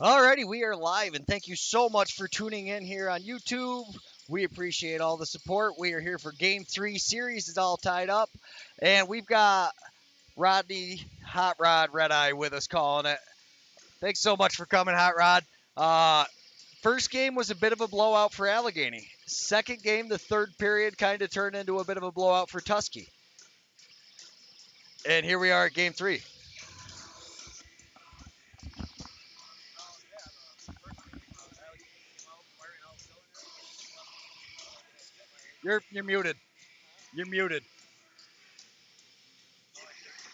Alrighty, we are live, and thank you so much for tuning in here on YouTube. We appreciate all the support. We are here for Game 3. Series is all tied up, and we've got Rodney Hot Rod Red Eye with us calling it. Thanks so much for coming, Hot Rod. First game was a bit of a blowout for Allegany. Second game, the third period, kind of turned into a bit of a blowout for Tusky. And here we are at Game 3. You're muted. You're muted.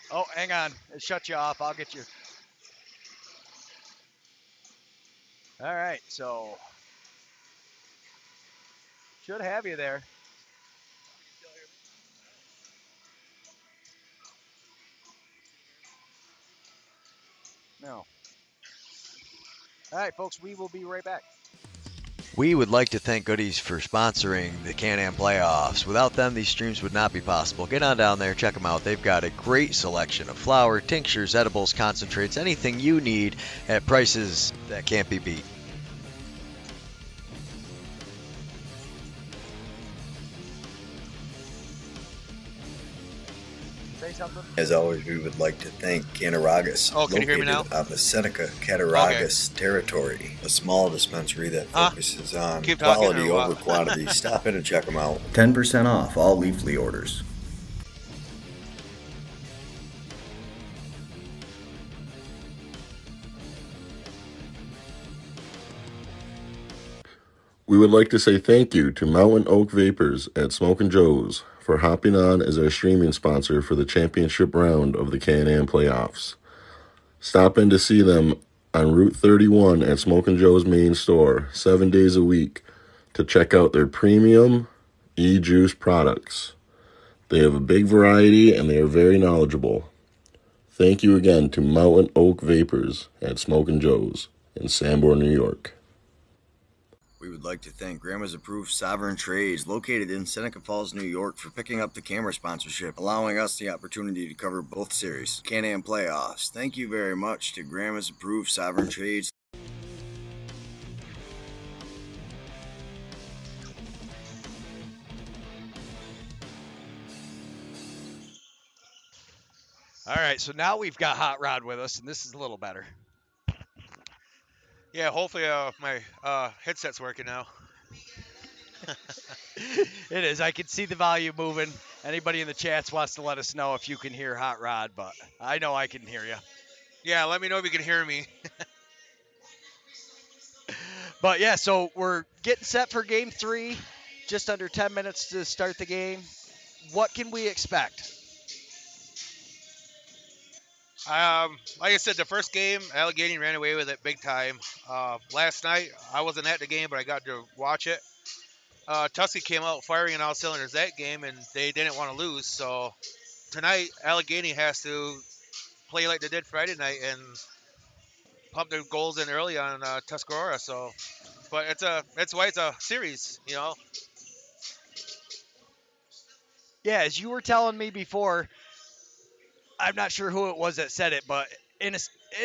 Oh, hang on. It shut you off. I'll get you. All right, so should have you there. No. All right, folks, we will be right back. We would like to thank Goodies for sponsoring the Canam playoffs. Without them, these streams would not be possible. Get on down there, check them out. They've got a great selection of flour, tinctures, edibles, concentrates, anything you need at prices that can't be beat. Say something. As always, we would like to thank Canaragas, Oh, can you hear me now? on the Seneca Cattaraugus territory, a small dispensary that focuses on Keep talking quality or what? over quantity. Stop in and check them out. 10% off all Leafly orders. We would like to say thank you to Mountain Oak Vapors at Smokin' Joe's for hopping on as our streaming sponsor for the championship round of the Can-Am playoffs. Stop in to see them on Route 31 at Smokin' Joe's main store 7 days a week to check out their premium e-juice products. They have a big variety and they are very knowledgeable. Thank you again to Mountain Oak Vapors at Smokin' Joe's in Sanborn, New York. We would like to thank Grandma's Approved Sovereign Trades, located in Seneca Falls, New York, for picking up the camera sponsorship, allowing us the opportunity to cover both series, Can-Am playoffs. Thank you very much to Grandma's Approved Sovereign Trades. All right, so now we've got Hot Rod with us, and this is a little better. Yeah, hopefully my headset's working now. It is. I can see the volume moving. Anybody in the chats wants to let us know if you can hear Hot Rod, but I know I can hear you. Yeah, let me know if you can hear me. But yeah, so we're getting set for Game 3. Just under 10 minutes to start the game. What can we expect? Like I said, the first game, Allegany ran away with it big time. Last night, I wasn't at the game, but I got to watch it. Tusky came out firing on all cylinders that game, and they didn't want to lose. So tonight, Allegany has to play like they did Friday night and pump their goals in early on Tuscarora. So, but that's why it's a series, you know. Yeah, as you were telling me before, I'm not sure who it was that said it, but in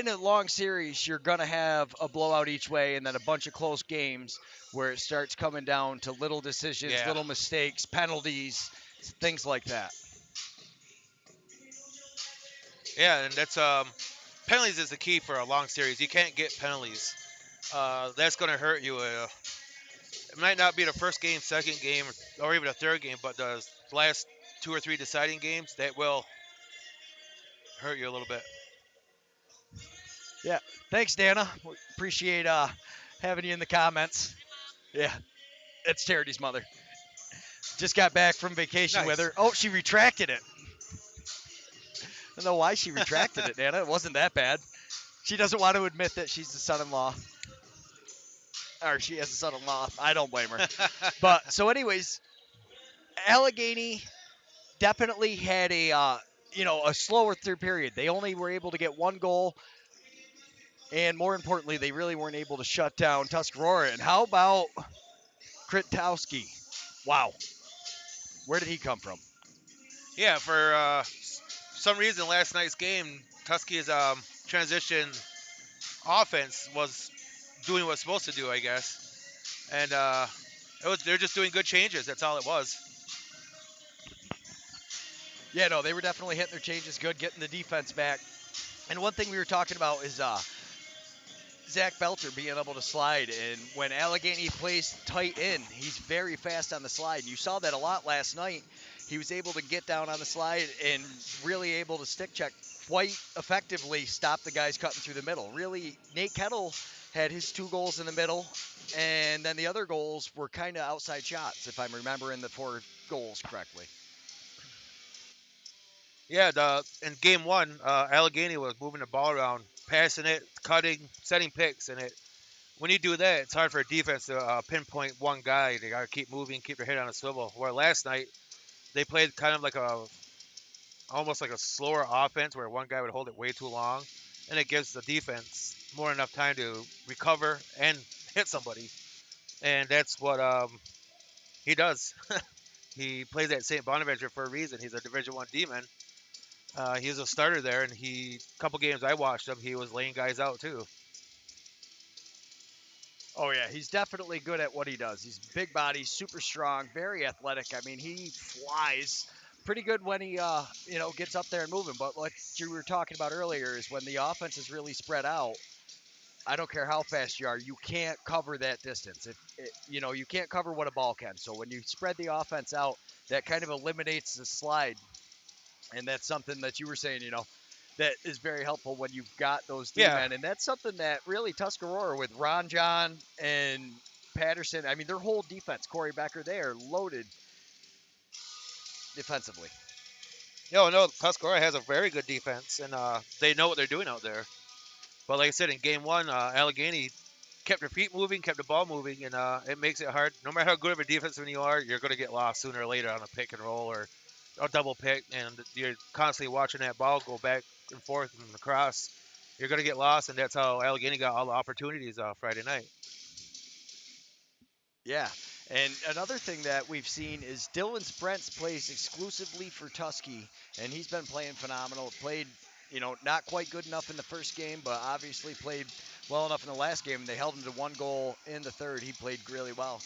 a long series, you're gonna have a blowout each way, and then a bunch of close games where it starts coming down to little decisions, Yeah. little mistakes, penalties, things like that. Yeah, and that's penalties is the key for a long series. You can't get penalties. That's going to hurt you. It might not be the first game, second game, or even the third game, but the last 2 or 3 deciding games, that will hurt you a little bit. Yeah, thanks, Dana. We appreciate having you in the comments. Yeah, it's Charity's mother. Just got back from vacation with Nice. her. Oh, she retracted it. I don't know why she retracted it, Dana. It wasn't that bad. She doesn't want to admit that she's the son-in-law. Or she has a son-in-law. I don't blame her. But, so anyways, Allegany definitely had a slower third period. They only were able to get one goal. And more importantly, they really weren't able to shut down Tuscarora. And how about Kritowski? Wow. Where did he come from? Yeah, for some reason last night's game, Tusky's transition offense was doing what it's supposed to do, I guess. And they're just doing good changes. That's all it was. Yeah, no, they were definitely hitting their changes good, getting the defense back. And one thing we were talking about is Zach Belcher being able to slide. And when Allegany plays tight end, he's very fast on the slide. And you saw that a lot last night. He was able to get down on the slide and really able to stick check quite effectively, stop the guys cutting through the middle. Really, Nate Kettle had his 2 goals in the middle, and then the other goals were kind of outside shots, if I'm remembering the 4 goals correctly. Yeah, in game one, Allegheny was moving the ball around, passing it, cutting, setting picks, and when you do that, it's hard for a defense to pinpoint one guy. They got to keep moving, keep their head on a swivel. Where last night they played kind of like almost like a slower offense, where one guy would hold it way too long, and it gives the defense more enough time to recover and hit somebody. And that's what he does. He plays at St. Bonaventure for a reason. He's a Division One D-man. He was a starter there, and a couple games I watched him, he was laying guys out too. Oh yeah, he's definitely good at what he does. He's big body, super strong, very athletic. I mean, he flies pretty good when he gets up there and moving. But like you were talking about earlier, is when the offense is really spread out. I don't care how fast you are, you can't cover that distance. You can't cover what a ball can. So when you spread the offense out, that kind of eliminates the slide, and that's something that you were saying. That is very helpful when you've got those Yeah, D-men. And that's something that really Tuscarora with Ron John and Patterson, I mean, their whole defense, Corey Becker, they are loaded defensively. no, Tuscarora has a very good defense, and they know what they're doing out there. But like I said, in game one, Allegheny kept their feet moving, kept the ball moving, and it makes it hard. No matter how good of a defenseman you are, you're going to get lost sooner or later on a pick and roll or a double pick, and you're constantly watching that ball go back and forth and across. You're going to get lost, and that's how Allegheny got all the opportunities Friday night. Yeah. And another thing that we've seen is Dylan Sprents plays exclusively for Tusky, and he's been playing phenomenal. Played, not quite good enough in the first game, but obviously played well enough in the last game. They held him to 1 goal in the third. He played really well.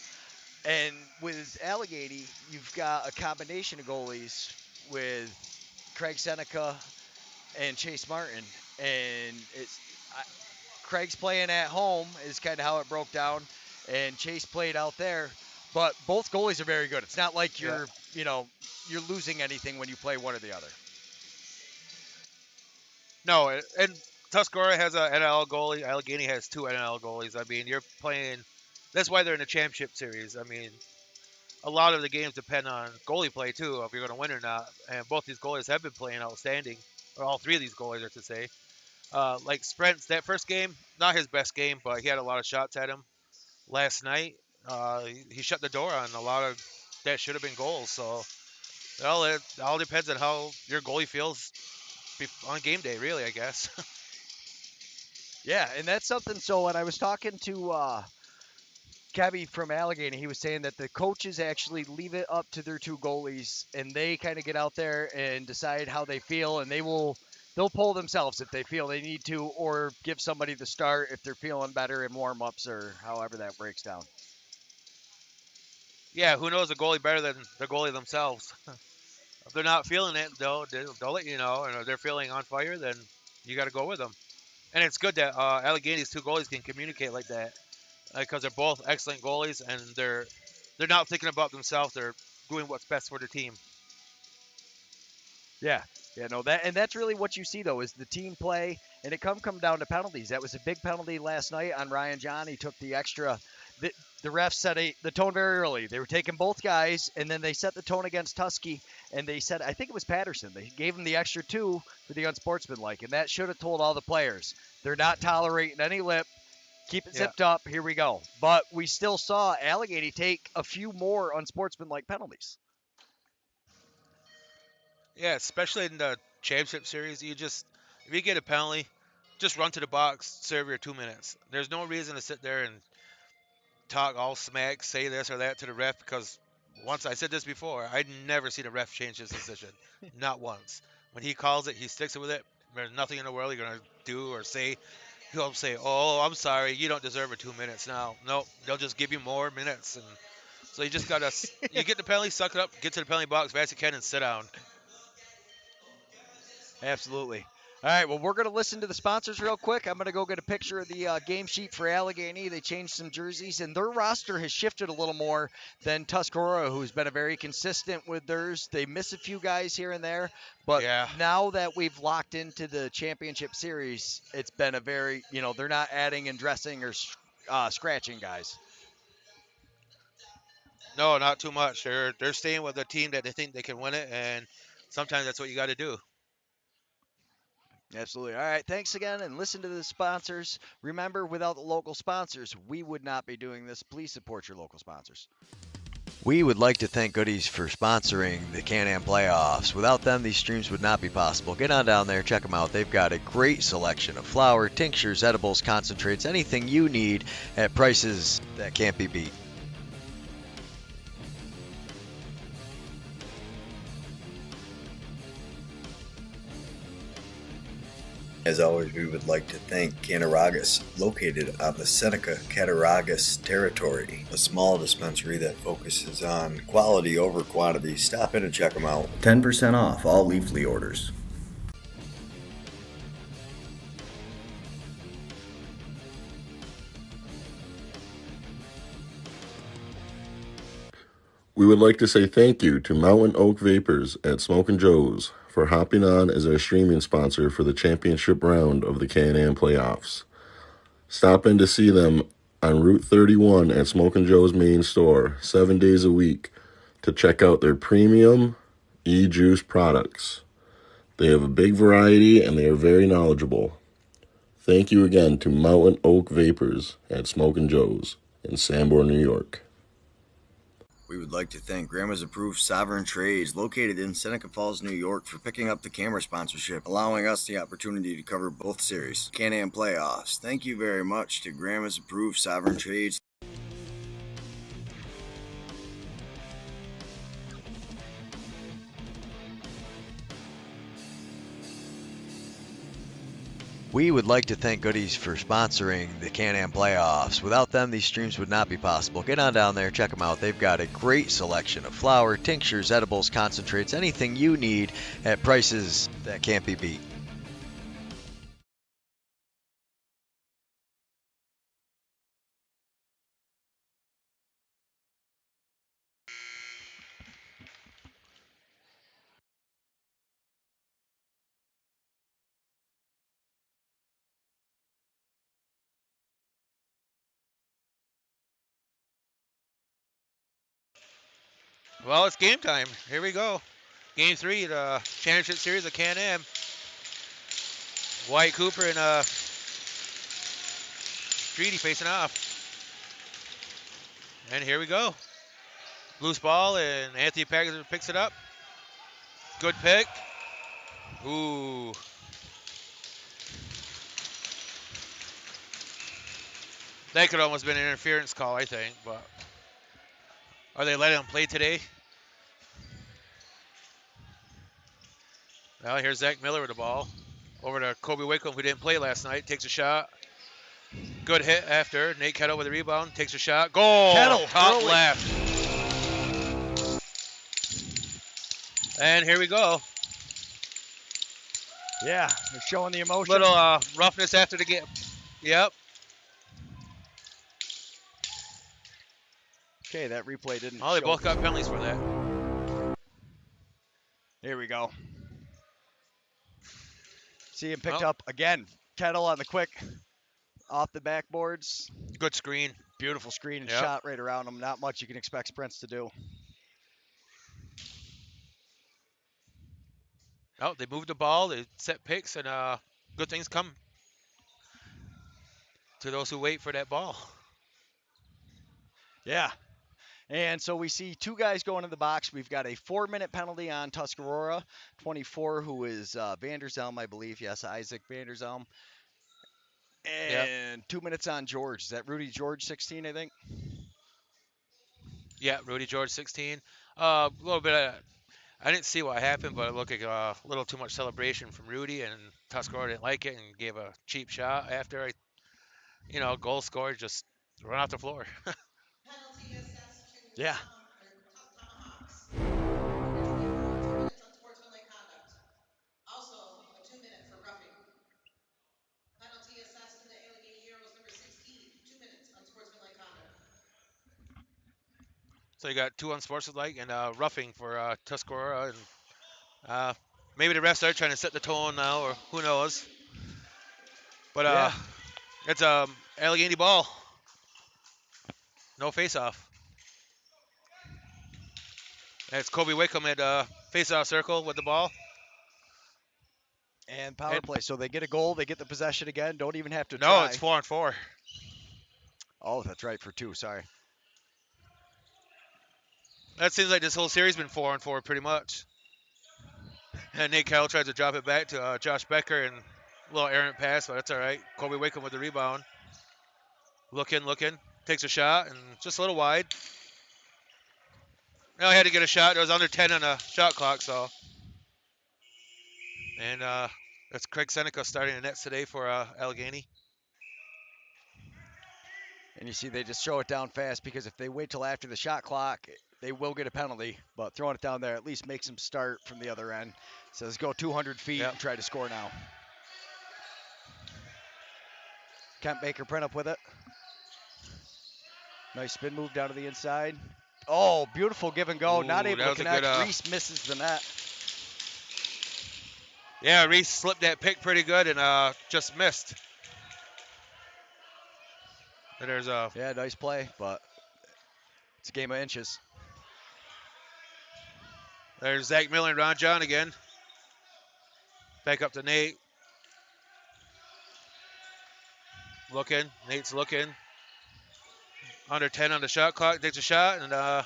And with Allegany, you've got a combination of goalies with Craig Seneca and Chase Martin, and Craig's playing at home is kind of how it broke down, and Chase played out there. But both goalies are very good. It's not like Yeah. you're losing anything when you play one or the other. No, and Tuscarora has a NL goalie. Allegheny has 2 NL goalies. I mean, you're playing. That's why they're in the championship series. I mean, a lot of the games depend on goalie play too, if you're going to win or not. And both these goalies have been playing outstanding, or all three of these goalies, are to say. Like Sprint's that first game, not his best game, but he had a lot of shots at him. Last night, he shut the door on a lot of that should have been goals. So it all depends on how your goalie feels on game day, really, I guess. Yeah, and that's something. So when I was talking to Kevy from Allegheny, he was saying that the coaches actually leave it up to their 2 goalies, and they kind of get out there and decide how they feel, and they'll pull themselves if they feel they need to, or give somebody the start if they're feeling better in warm-ups or however that breaks down. Yeah, who knows a goalie better than the goalie themselves? If they're not feeling it, they'll let you know. And if they're feeling on fire, then you got to go with them. And it's good that Allegheny's 2 goalies can communicate like that because they're both excellent goalies and they're not thinking about themselves. They're doing what's best for the team. Yeah, yeah, no, that's really what you see though is the team play, and it come down to penalties. That was a big penalty last night on Ryan John. He took the extra. The refs set the tone very early. They were taking both guys, and then they set the tone against Tusky, and they said I think it was Patterson. They gave him the extra 2 for the unsportsmanlike, and that should have told all the players they're not tolerating any lip. Keep it Yeah, zipped up. Here we go. But we still saw Allegheny take a few more unsportsmanlike penalties. yeah, especially in the championship series, if you get a penalty, just run to the box, serve your 2 minutes. There's no reason to sit there and talk all smack, say this or that to the ref because once I said this before, I'd never seen a ref change his decision, not once. When he calls it, he sticks with it. There's nothing in the world you're gonna do or say. He'll say, "Oh, I'm sorry, you don't deserve a 2 minutes now." Nope, they'll just give you more minutes, and so you just gotta you get the penalty, suck it up, get to the penalty box fast as you can, and sit down. Absolutely. All right, well, we're going to listen to the sponsors real quick. I'm going to go get a picture of the game sheet for Allegany. They changed some jerseys, and their roster has shifted a little more than Tuscarora, who's been a very consistent with theirs. They miss a few guys here and there, but Yeah. now that we've locked into the championship series, it's been a very, they're not adding and dressing or scratching guys. No, not too much. They're staying with a team that they think they can win it, and sometimes that's what you got to do. Absolutely. All right. Thanks again. And listen to the sponsors. Remember, without the local sponsors, we would not be doing this. Please support your local sponsors. We would like to thank Goodies for sponsoring the Canam playoffs. Without them, these streams would not be possible. Get on down there, check them out. They've got a great selection of flour, tinctures, edibles, concentrates, anything you need at prices that can't be beat. As always, we would like to thank Canaragas, located on the Seneca Cattaraugus territory, a small dispensary that focuses on quality over quantity. Stop in and check them out. 10% off all Leafly orders. We would like to say thank you to Mountain Oak Vapors at Smokin' Joe's for hopping on as our streaming sponsor for the championship round of the Can-Am playoffs. Stop in to see them on Route 31 at Smokin' Joe's main store 7 days a week to check out their premium e-juice products. They have a big variety and they are very knowledgeable. Thank you again to Mountain Oak Vapors at Smokin' Joe's in Sanborn, New York. We would like to thank Grandma's Approved Sovereign Trades, located in Seneca Falls, New York, for picking up the camera sponsorship, allowing us the opportunity to cover both series, Can-Am playoffs. Thank you very much to Grandma's Approved Sovereign Trades. We would like to thank Goodies for sponsoring the Can-Am playoffs. Without them, these streams would not be possible. Get on down there, check them out. They've got a great selection of flour, tinctures, edibles, concentrates, anything you need at prices that can't be beat. Well, it's game time. Here we go. Game 3, the championship series of Can-Am. White Cooper and Streety facing off. And here we go. Loose ball, and Anthony Packers picks it up. Good pick. Ooh. That could almost been an interference call, I think, but are they letting him play today? Well, here's Zach Miller with the ball. Over to Kobe Wickham, who didn't play last night. Takes a shot. Good hit after. Nate Kettle with the rebound. Takes a shot. Goal! Kettle, Top early. left. And here we go. Yeah, they're showing the emotion. Little roughness after the game. Yep. Okay, that replay didn't Oh, they show. both got penalties for that. Here we go. See him picked Oh. up again. Kettle on the quick, off the backboards. Good screen. Beautiful screen and Yep. shot right around him. Not much you can expect sprints to do. Oh, they moved the ball. They set picks, and good things come to those who wait for that ball. Yeah. And so we see two guys going in the box. We've got a 4-minute penalty on Tuscarora, 24, who is Vanderzelm, I believe. Yes, Isaac Vanderzelm. And 2 minutes on George. Is that Rudy George, 16, I think? Yeah, Rudy George, 16. A little bit of, I didn't see what happened, but it looked like a little too much celebration from Rudy, and Tuscarora didn't like it and gave a cheap shot after goal scored, just run off the floor. Yeah. Tomahawks. Number 24, 2 minutes unsportsmanlike conduct. Also, a 2-minute for roughing. Penalty assessed to the Allegany Heroes, number 16, 2 minutes unsportsmanlike conduct. So you got two unsportsmanlike and roughing for Tuscarora, and maybe the refs are trying to set the tone now, or who knows. But Yeah. it's Allegheny ball, no face-off. And it's Kobe Wickham at face-off circle with the ball. And power And play. So they get a goal, they get the possession again, don't even have to no, try. it's 4-on-4. Oh, that's right, for 2, sorry. That seems like this whole series been 4-on-4 pretty much. And Nate Kyle tries to drop it back to Josh Becker, and a little errant pass, but that's all right. Kobe Wickham with the rebound. Looking, takes a shot, and just a little wide. Now he had to get a shot. It was under 10 on the shot clock, so. And that's Craig Seneca starting the nets today for Allegheny. And you see they just throw it down fast because if they wait till after the shot clock, they will get a penalty. But throwing it down there at least makes them start from the other end. Says go 200 feet Yep. and try to score now. Kent Baker print up with it. Nice spin move down to the inside. Oh, beautiful give and go. Ooh, Not able that to was a connect. good, Reese misses the net. Yeah, Reese slipped that pick pretty good and just missed. And there's Yeah, nice play, but it's a game of inches. Zach Miller and Ron John again. Back up to Nate. Looking. Nate's looking. Under 10 on the shot clock. Takes a shot. And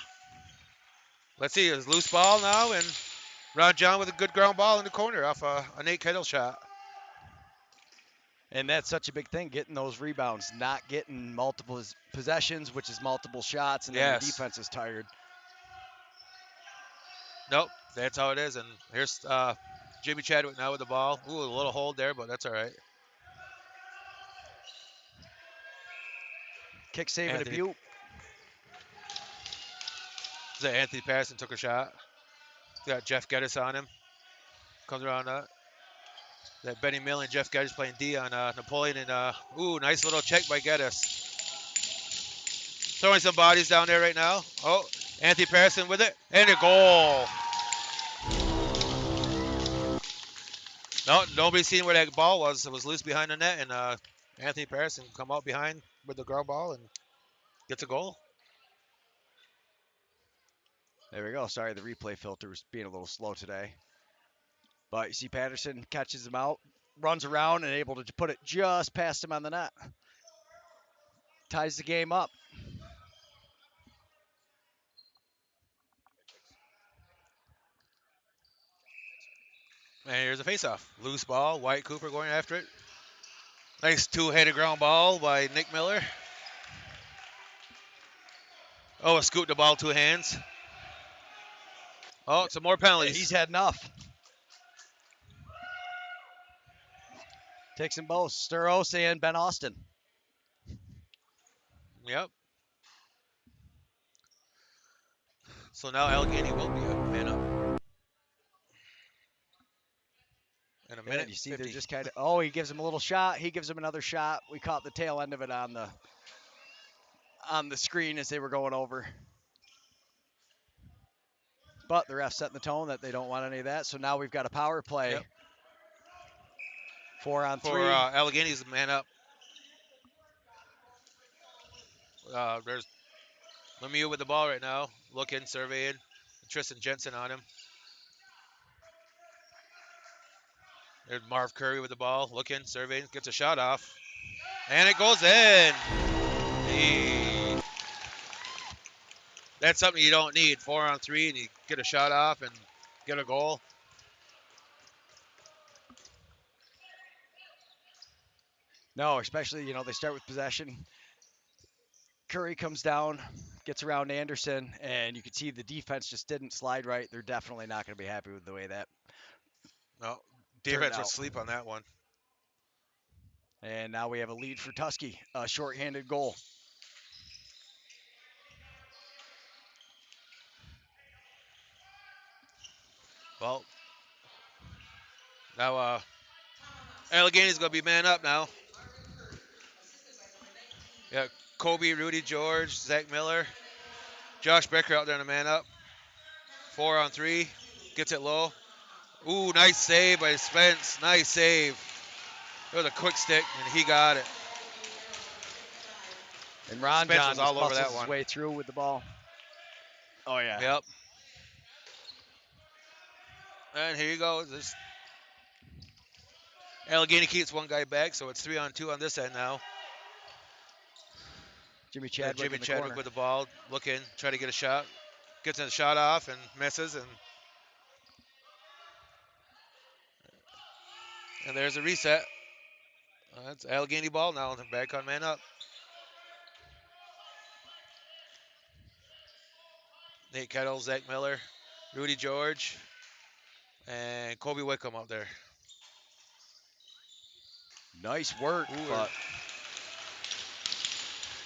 let's see. It's loose ball now. And Ron John with a good ground ball in the corner off a Nate Kettle shot. And that's such a big thing, getting those rebounds, not getting multiple possessions, which is multiple shots, and then your Yes. defense is tired. Nope. That's how it is. And here's Jimmy Chadwick now with the ball. Ooh, a little hold there, but that's all right. Kick save and a Anthony. Butte. Anthony Patterson took a shot. Got Jeff Geddes on him. Comes around that Benny Mill and Jeff Geddes playing D on Napoleon. And ooh, nice little check by Geddes. Throwing some bodies down there right now. Oh, Anthony Patterson with it. And a goal. No, nobody seen where that ball was. It was loose behind the net. And Anthony Patterson come out behind with the ground ball and gets a goal. There we go. Sorry, the replay filter was being a little slow today. But you see Patterson catches him out, runs around, and able to put it just past him on the net. Ties the game up. And here's a faceoff. Loose ball. White Cooper going after it. Nice two-headed ground ball by Nick Miller. Oh, a scoot the ball 2 hands. Oh, some more penalties. He's had enough. Takes them both, Sturos and Ben Austin. Yep. So now Allegheny will be a man up. In a minute. You see 50. they're just kind of, oh, he gives him a little shot. He gives him another shot. We caught the tail end of it on the screen as they were going over. But the ref setting the tone that they don't want any of that. So now we've got a power play. Yep. 4 on 3. For Allegheny's man up. There's Lemieux with the ball right now. Looking, surveying. Tristan Jensen on him. There's Marv Curry with the ball. Looking, surveying. Gets a shot off. And it goes in. That's something you don't need. 4 on 3 and you get a shot off and get a goal. No, especially, they start with possession. Curry comes down, gets around Anderson, and you can see the defense just didn't slide right. They're definitely not going to be happy with the way that No, turned defense was out. asleep on that one. And now we have a lead for Tusky, a shorthanded goal. Well, now Tomahawks Allegany's Lacrosse. going to be man up now. Marvin Curry, assisted by number 19. Yeah, Kobe, Rudy George, Zach Miller, Time of that goal, 7:24. Josh Becker out there to man up. Penalty 4-on-3, Zach Hughes. gets it low. Tomahawks Ooh, Lacrosse. nice save by Spence. Nice save. It was a quick stick, and he got it. Assisted by Allegany Arrows, number 55. And Ron Spence John was just all over muscles that his one. way through with the ball. Oh, yeah. Yep. And here you go. This Allegheny keeps one guy back, so it's 3-on-2 on this end now. Jimmy There's Chadwick Jimmy in the Chadwick corner. with the ball, looking, try to get a shot. Gets a shot off and misses, and there's a reset. That's Allegheny ball now. They're back on man up. Nate Kettle, Zach Miller, Rudy George, and Kobe Wickham out there. Nice work, Ooh, but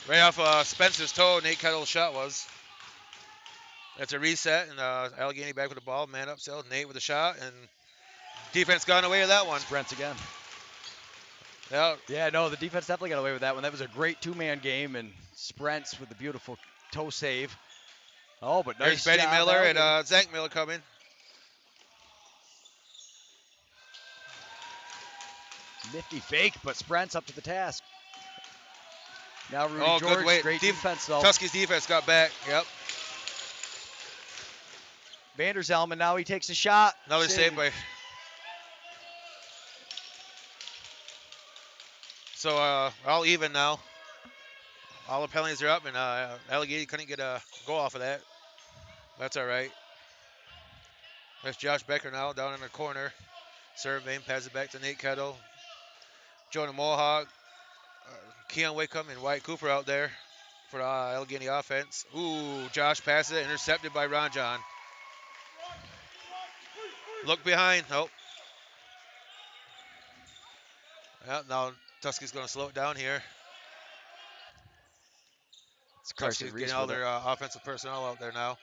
right off Spencer's toe, Nate Kettle's shot was. That's a reset, and Allegheny back with the ball, man up still. Nate with a shot, and defense got away with that one. sprints again. Yeah, Yeah, no, the defense definitely got away with that one. That was a great two-man game, and Sprents with the beautiful toe save. Oh, but there's nice Benny job, Miller and Allegheny. Zach Miller coming. Nifty fake, but Sprents up to the task. Now Rudy Oh, good George, weight. great defense though. Tusky's defense got back. Yep. Vanderzelman, now he takes a shot. Another save by. So all even now. All the penalties are up, and Allegheny couldn't get a goal off of that. That's all right. There's Josh Becker now down in the corner. Surveying, passes it back to Nate Kettle. Jonah Mohawk, Keon Wickham, and Wyatt Cooper out there for the Allegheny offense. Ooh, Josh passes it, intercepted by Ron John. Look behind. Nope. Yeah, now Tusky's going to slow it down here. It's Carson Tusky's Reese getting all with it. their offensive personnel out there now.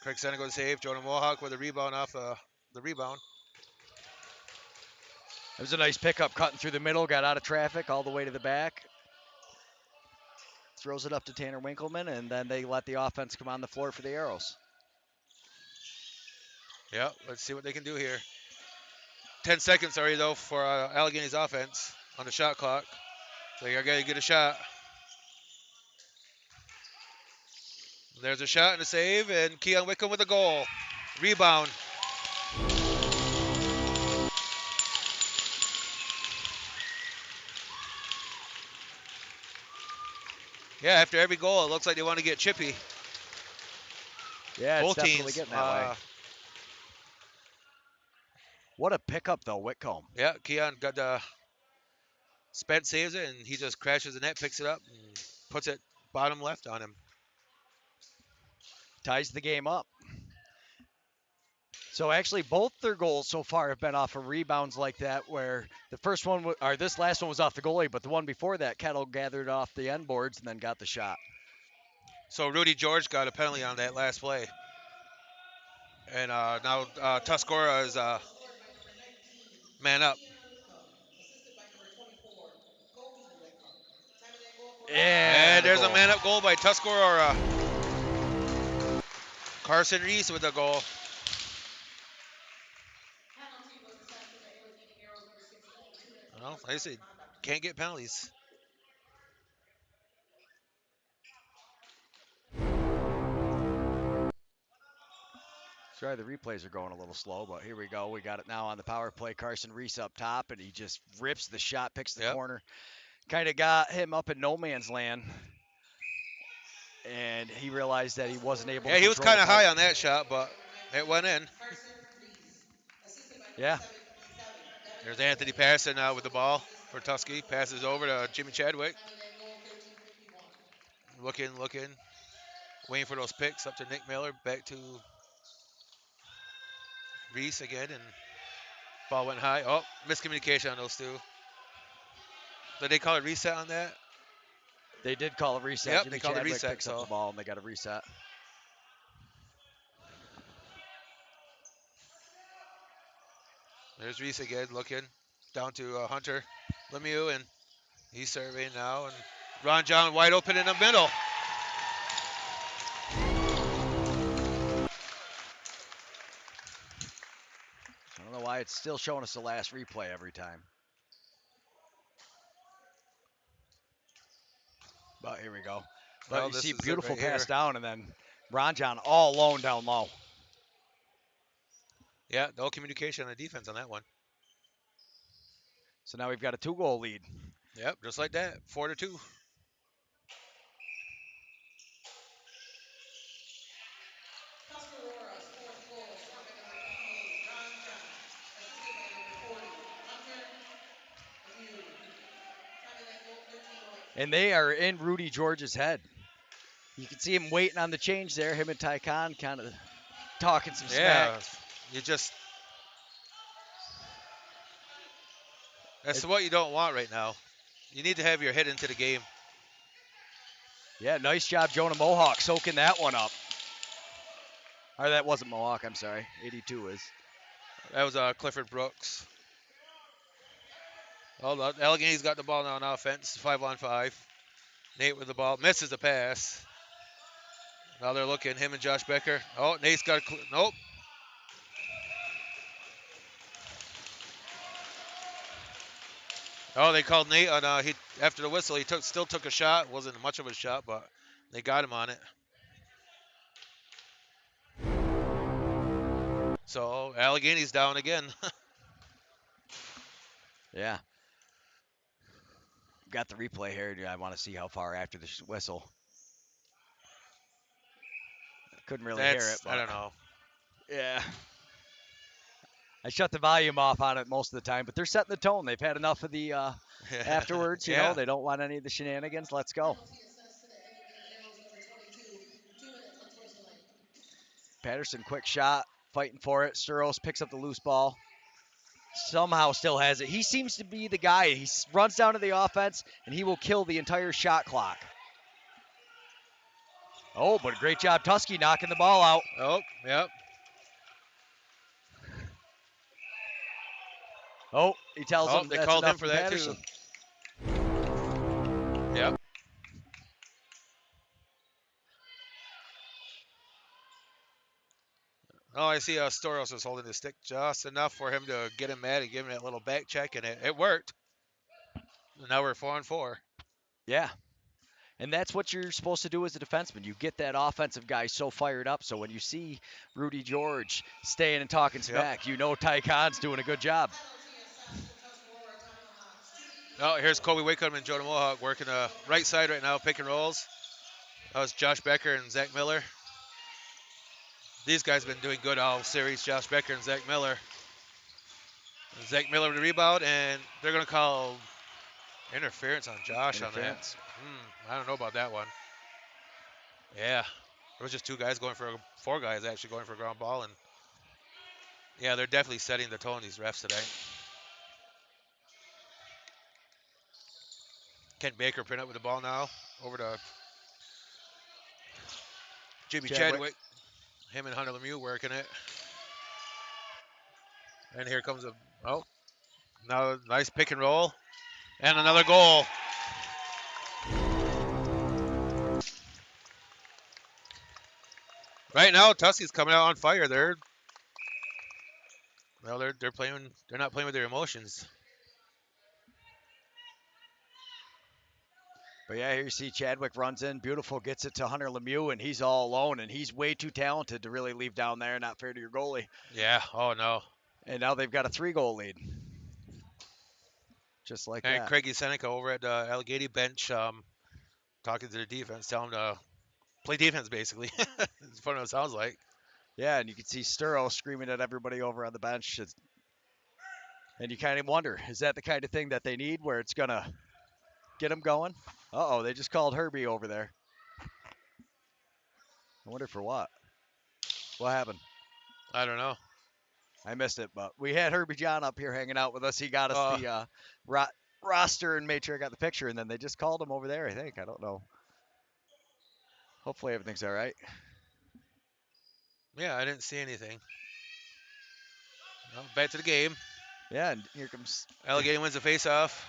Craig Senegal save. Jonah Mohawk with a rebound off the rebound. It was a nice pickup, cutting through the middle, got out of traffic all the way to the back. Throws it up to Tanner Winkleman, and then they let the offense come on the floor for the Arrows. Yeah, let's see what they can do here. 10 seconds already, though, for Allegheny's offense on the shot clock. So you got to get a shot. There's a shot and a save, and Keon Wickham with a goal. Rebound. Yeah, after every goal, it looks like they want to get chippy. Yeah, it's Both definitely teams. getting that way. What a pickup, though, Whitcomb. Yeah, Keon got Spence saves it, and he just crashes the net, picks it up, and puts it bottom left on him. Ties the game up. So actually, both their goals so far have been off of rebounds like that, where the first one, or this last one was off the goalie, but the one before that, Kettle gathered off the end boards and then got the shot. So Rudy George got a penalty on that last play. And now Tuscarora is Scored by number 19. man up. Keon Wickham, assisted by number 24. Kobe Wickham. Time of that goal, 4:05. Yeah, And the there's goal. a man up goal by Tuscarora. Carson Reese with the goal. Penalty was assessed to the Allegany Arrows, number 16. 2 minutes of Well, like I unsportsmanlike said, conduct. can't get penalties. Sorry, the replays are going a little slow, but here we go. We got it now on the power play. Carson Reese up top, and he just rips the shot, picks the Yep. corner. Kind of got him up in no man's land, and he realized that he wasn't able Yeah, to he was control kind the of puck. high on that shot, but it went in. Carson Reese, assisted by number Yeah. 757. There's Anthony passing now with the ball for Tusky. Passes over to Jimmy Chadwick. Time of that goal, looking, waiting for those picks up to Nick Miller, back to Reese again, and ball went high. Oh, miscommunication on those two. Did they call it reset on that? They did call a reset. Yep, Jimmy they called a Chadwick reset. picks up the So ball, and they got a reset. there's Reese again, looking down to Hunter Lemieux, and he's surveying now, and Ron John wide open in the middle. I don't know why it's still showing us the last replay every time. But here we go. But Well, you this see, is it beautiful right pass here. down, and then Ron John all alone down low. Yeah, no communication on the defense on that one. So now we've got a 2-goal lead. Yep, just like that, 4-2. Tuscarora's fourth goal scored by number 58, Ron John, assisted by number 40, Hunter Lemieux. Time of that goal, 13:08. And they are in Rudy George's head. You can see him waiting on the change there. Him and Ty Khan kind of talking some smack. Yeah, you just that's what you don't want right now. You need to have your head into the game. Yeah, nice job, Jonah Mohawk, soaking that one up. Or that wasn't Mohawk, I'm sorry. 82 is. That was Clifford Brooks. Oh, look, Allegany's got the ball now on offense, 5-on-5. Nate with the ball, misses the pass. Now they're looking, him and Josh Becker. Oh, Nate's got nope. Oh, they called Nate on he after the whistle. He still took a shot. Wasn't much of a shot, but they got him on it. So Allegany's down again. Yeah. Got the replay here. I want to see how far after the whistle. Couldn't really hear it, but I don't know. yeah. I shut the volume off on it most of the time, but they're setting the tone. They've had enough of the afterwards, you know. They don't want any of the shenanigans. Let's go. Penalty assessed to the Allegany Heroes, number 22. 2 minutes on sportsmanlike. Patterson, quick shot, fighting for it. Sturos picks up the loose ball. Somehow still has it. He seems to be the guy. He runs down to the offense, and he will kill the entire shot clock. Oh, but a great job, Tusky, knocking the ball out. Oh, yep. Oh, he tells Oh, him they that's called enough him for from that Patterson. too. Yep. Oh, I see Storos was holding the stick just enough for him to get him mad and give him that little back check, and it worked. Now we're 4-4. Yeah. And that's what you're supposed to do as a defenseman. You get that offensive guy so fired up. So when you see Rudy George staying and talking smack, you know Ty Khan's doing a good job. Penalty assessed to Tuscarora Tomahawks. 2 Oh, here's Kobe Wickham and Jonah Mohawk working the right side right now, pick and rolls. That was Josh Becker and Zach Miller. These guys have been doing good all series, Josh Becker and Zach Miller. Zach Miller with the rebound, and they're going to call interference on Josh on that. I don't know about that one. Yeah, it was just four guys actually going for a ground ball, and yeah, they're definitely setting the tone, these refs today. Kent Baker print up with the ball now, over to Jimmy Chadwick. Him and Hunter Lemieux working it. And here comes now nice pick and roll, and another goal. Right now, Tuskegee coming out on fire. They're playing. They're not playing with their emotions. But yeah, here you see Chadwick runs in, beautiful, gets it to Hunter Lemieux, and he's all alone, and he's way too talented to really leave down there. Not fair to your goalie. Yeah. Oh no. And now they've got a 3-goal lead. Just like And that. Craigie Seneca over at the Allegany bench, talking to the defense, telling them to play defense. Basically, it's funny what it sounds like. Yeah, and you can see Sturo screaming at everybody over on the bench. And you kind of wonder, is that the kind of thing that they need where it's going to get them going? Uh-oh, they just called Herbie over there. I wonder for what. What happened? I don't know. I missed it, but we had Herbie John up here hanging out with us. He got us Uh, the roster and made sure I got the picture, and then they just called him over there, I think. I don't know. Hopefully everything's all right. yeah, I didn't see anything. Well, back to the game. Yeah, and here comes. Allegany wins the face-off.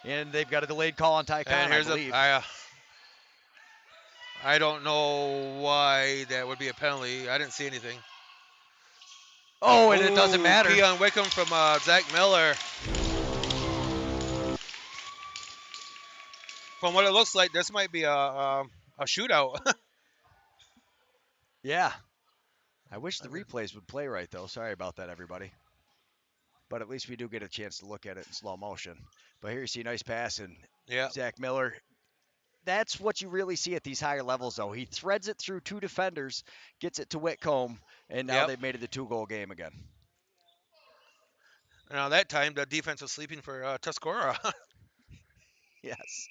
And they've got a delayed call on Ty And Khan, I here's believe. I don't know why that would be a penalty. I didn't see anything. Oh, and it doesn't matter. Key on Wickham from Zach Miller. From what it looks like, this might be a shootout. Yeah. I wish the replays would play right, though. Sorry about that, everybody. But at least we do get a chance to look at it in slow motion. But here you see a nice pass, and Yeah. Zach Miller. That's what you really see at these higher levels, though. He threads it through two defenders, gets it to Whitcomb, and now Yep. they've made it a two-goal game again. Now that time the defense was sleeping for Tuscarora. Yes.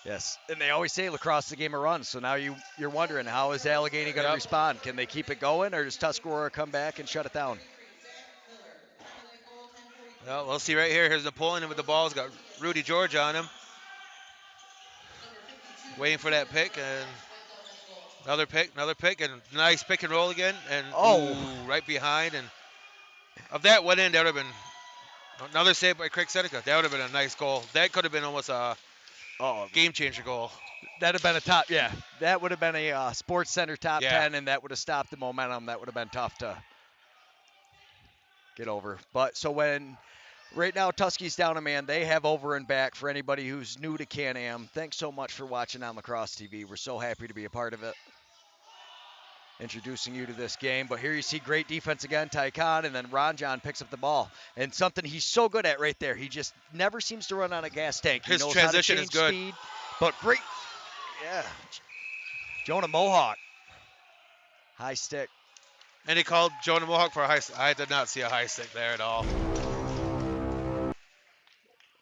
Yes, and they always say lacrosse is a game of runs. So now you're wondering, how is Allegany going to Yep. respond? Can they keep it going, or does Tuscarora come back and shut it down? Well, we'll see right here. Here's Napoleon with the ball. He's got Rudy George on him. Waiting for that pick, and another pick, and nice pick and roll again. And right behind. And if that went in, that would have been another save by Craig Seneca. That would have been a nice goal. That could have been almost a game changer goal. That'd have been a top, yeah. That would have been a Sports Center top 10, and that would have stopped the momentum. That would have been tough to get over. But so when right now Tuskegee down a man, they have over and back for anybody who's new to Canam. Thanks so much for watching on Lacrosse TV. We're so happy to be a part of it. Introducing you to this game. But here you see great defense again, Ty Khan, and then Ron John picks up the ball. And something he's so good at right there. He just never seems to run on a gas tank. He His knows transition how to is change good. speed, but great. Yeah. Jonah Mohawk. High stick. And he called Jonah Mohawk for a high stick. I did not see a high stick there at all.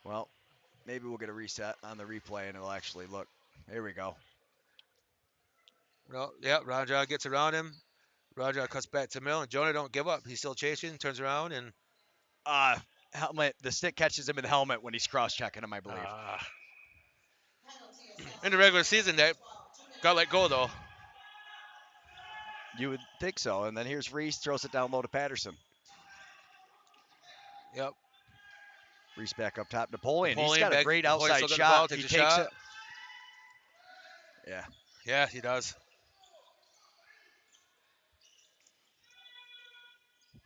Well, maybe we'll get a reset on the replay and it'll actually look. Here we go. Well, yeah, Raja gets around him. Raja cuts back to Mill, and Jonah don't give up. He's still chasing, turns around, and Helmet. The stick catches him in the helmet when he's cross-checking him, I believe. In the regular season, that got let go, though. You would think so. And then here's Reese, throws it down low to Patterson. Yep. Reese back up top. Napoleon he's got a great Napoleon outside still got the shot. ball, He takes takes a shot. it. Yeah. Yeah, he does.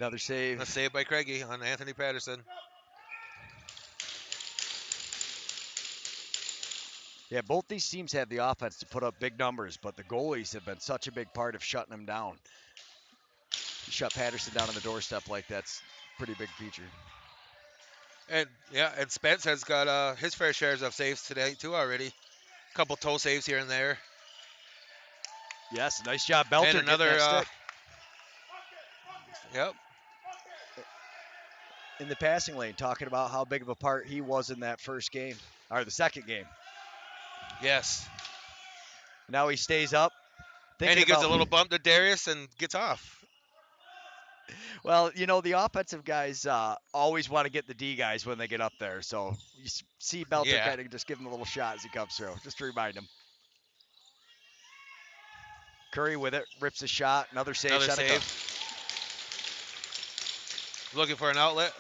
Another save. A save by Craigie on Anthony Patterson. Yeah, both these teams have the offense to put up big numbers, but the goalies have been such a big part of shutting them down. You shut Patterson down on the doorstep like that's a pretty big feature. And and Spence has got his fair shares of saves today too already. A couple toe saves here and there. Yes, nice job, Belter. And another. Yep. In the passing lane, talking about how big of a part he was in that first game, or the second game. Yes. Now he stays up. And he gives a little bump to Darius and gets off. Well, you know, the offensive guys always want to get the D guys when they get up there. So you see Belter kind of just give him a little shot as he comes through, just to remind him. Curry with it, rips a shot, another save. Looking for an outlet.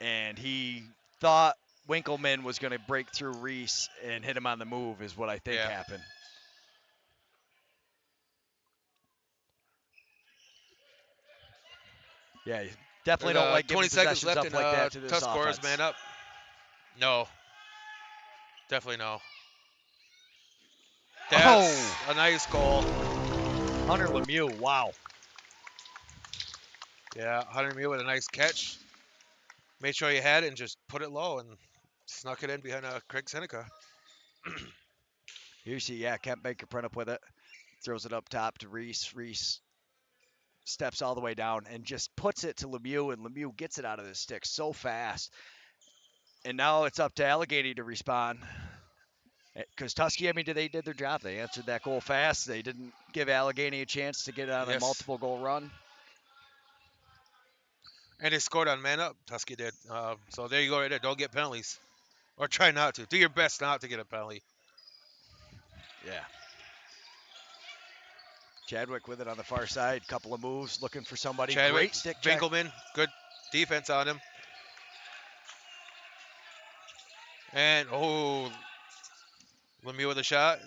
And he thought Winkleman was going to break through Reese and hit him on the move is what I think happened. Yeah, you definitely don't like giving 20 seconds possessions left up like that to this Tuscarora's offense. man up. No. Definitely no. That's a nice goal. Hunter Lemieux, wow. Yeah, Hunter Lemieux with a nice catch. Made sure he had it and just put it low and snuck it in behind Craig Seneca. Here you see, Kent Baker print up with it. Throws it up top to Reese. Reese steps all the way down and just puts it to Lemieux, and Lemieux gets it out of his stick so fast. And now it's up to Allegany to respond. Because Tusky, I mean, they did their job. They answered that goal fast. They didn't give Allegany a chance to get on a Yes. multiple goal run. And they scored on man up. Tusky did. So there you go right there. Don't get penalties. Or try not to. Do your best not to get a penalty. Yeah. Chadwick with it on the far side. Couple of moves, looking for somebody. Chadwick, Great stick check. Finkelman, good defense on him. And, Lemieux with a shot.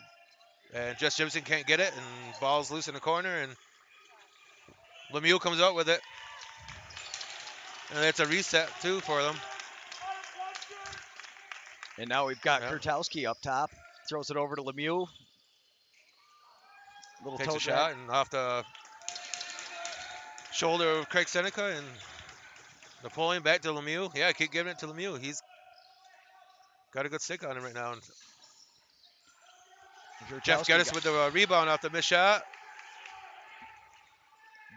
And Jess Jimson can't get it. And ball's loose in the corner. And Lemieux comes out with it. And it's a reset, too, for them. And now we've got Yep. Kurtowski up top. Throws it over to Lemieux. Little Takes toe a drag. shot and off the shoulder of Craig Seneca. And Napoleon back to Lemieux. Yeah, keep giving it to Lemieux. He's got a good stick on him right now. And Jeff Geddes with the rebound off the missed shot.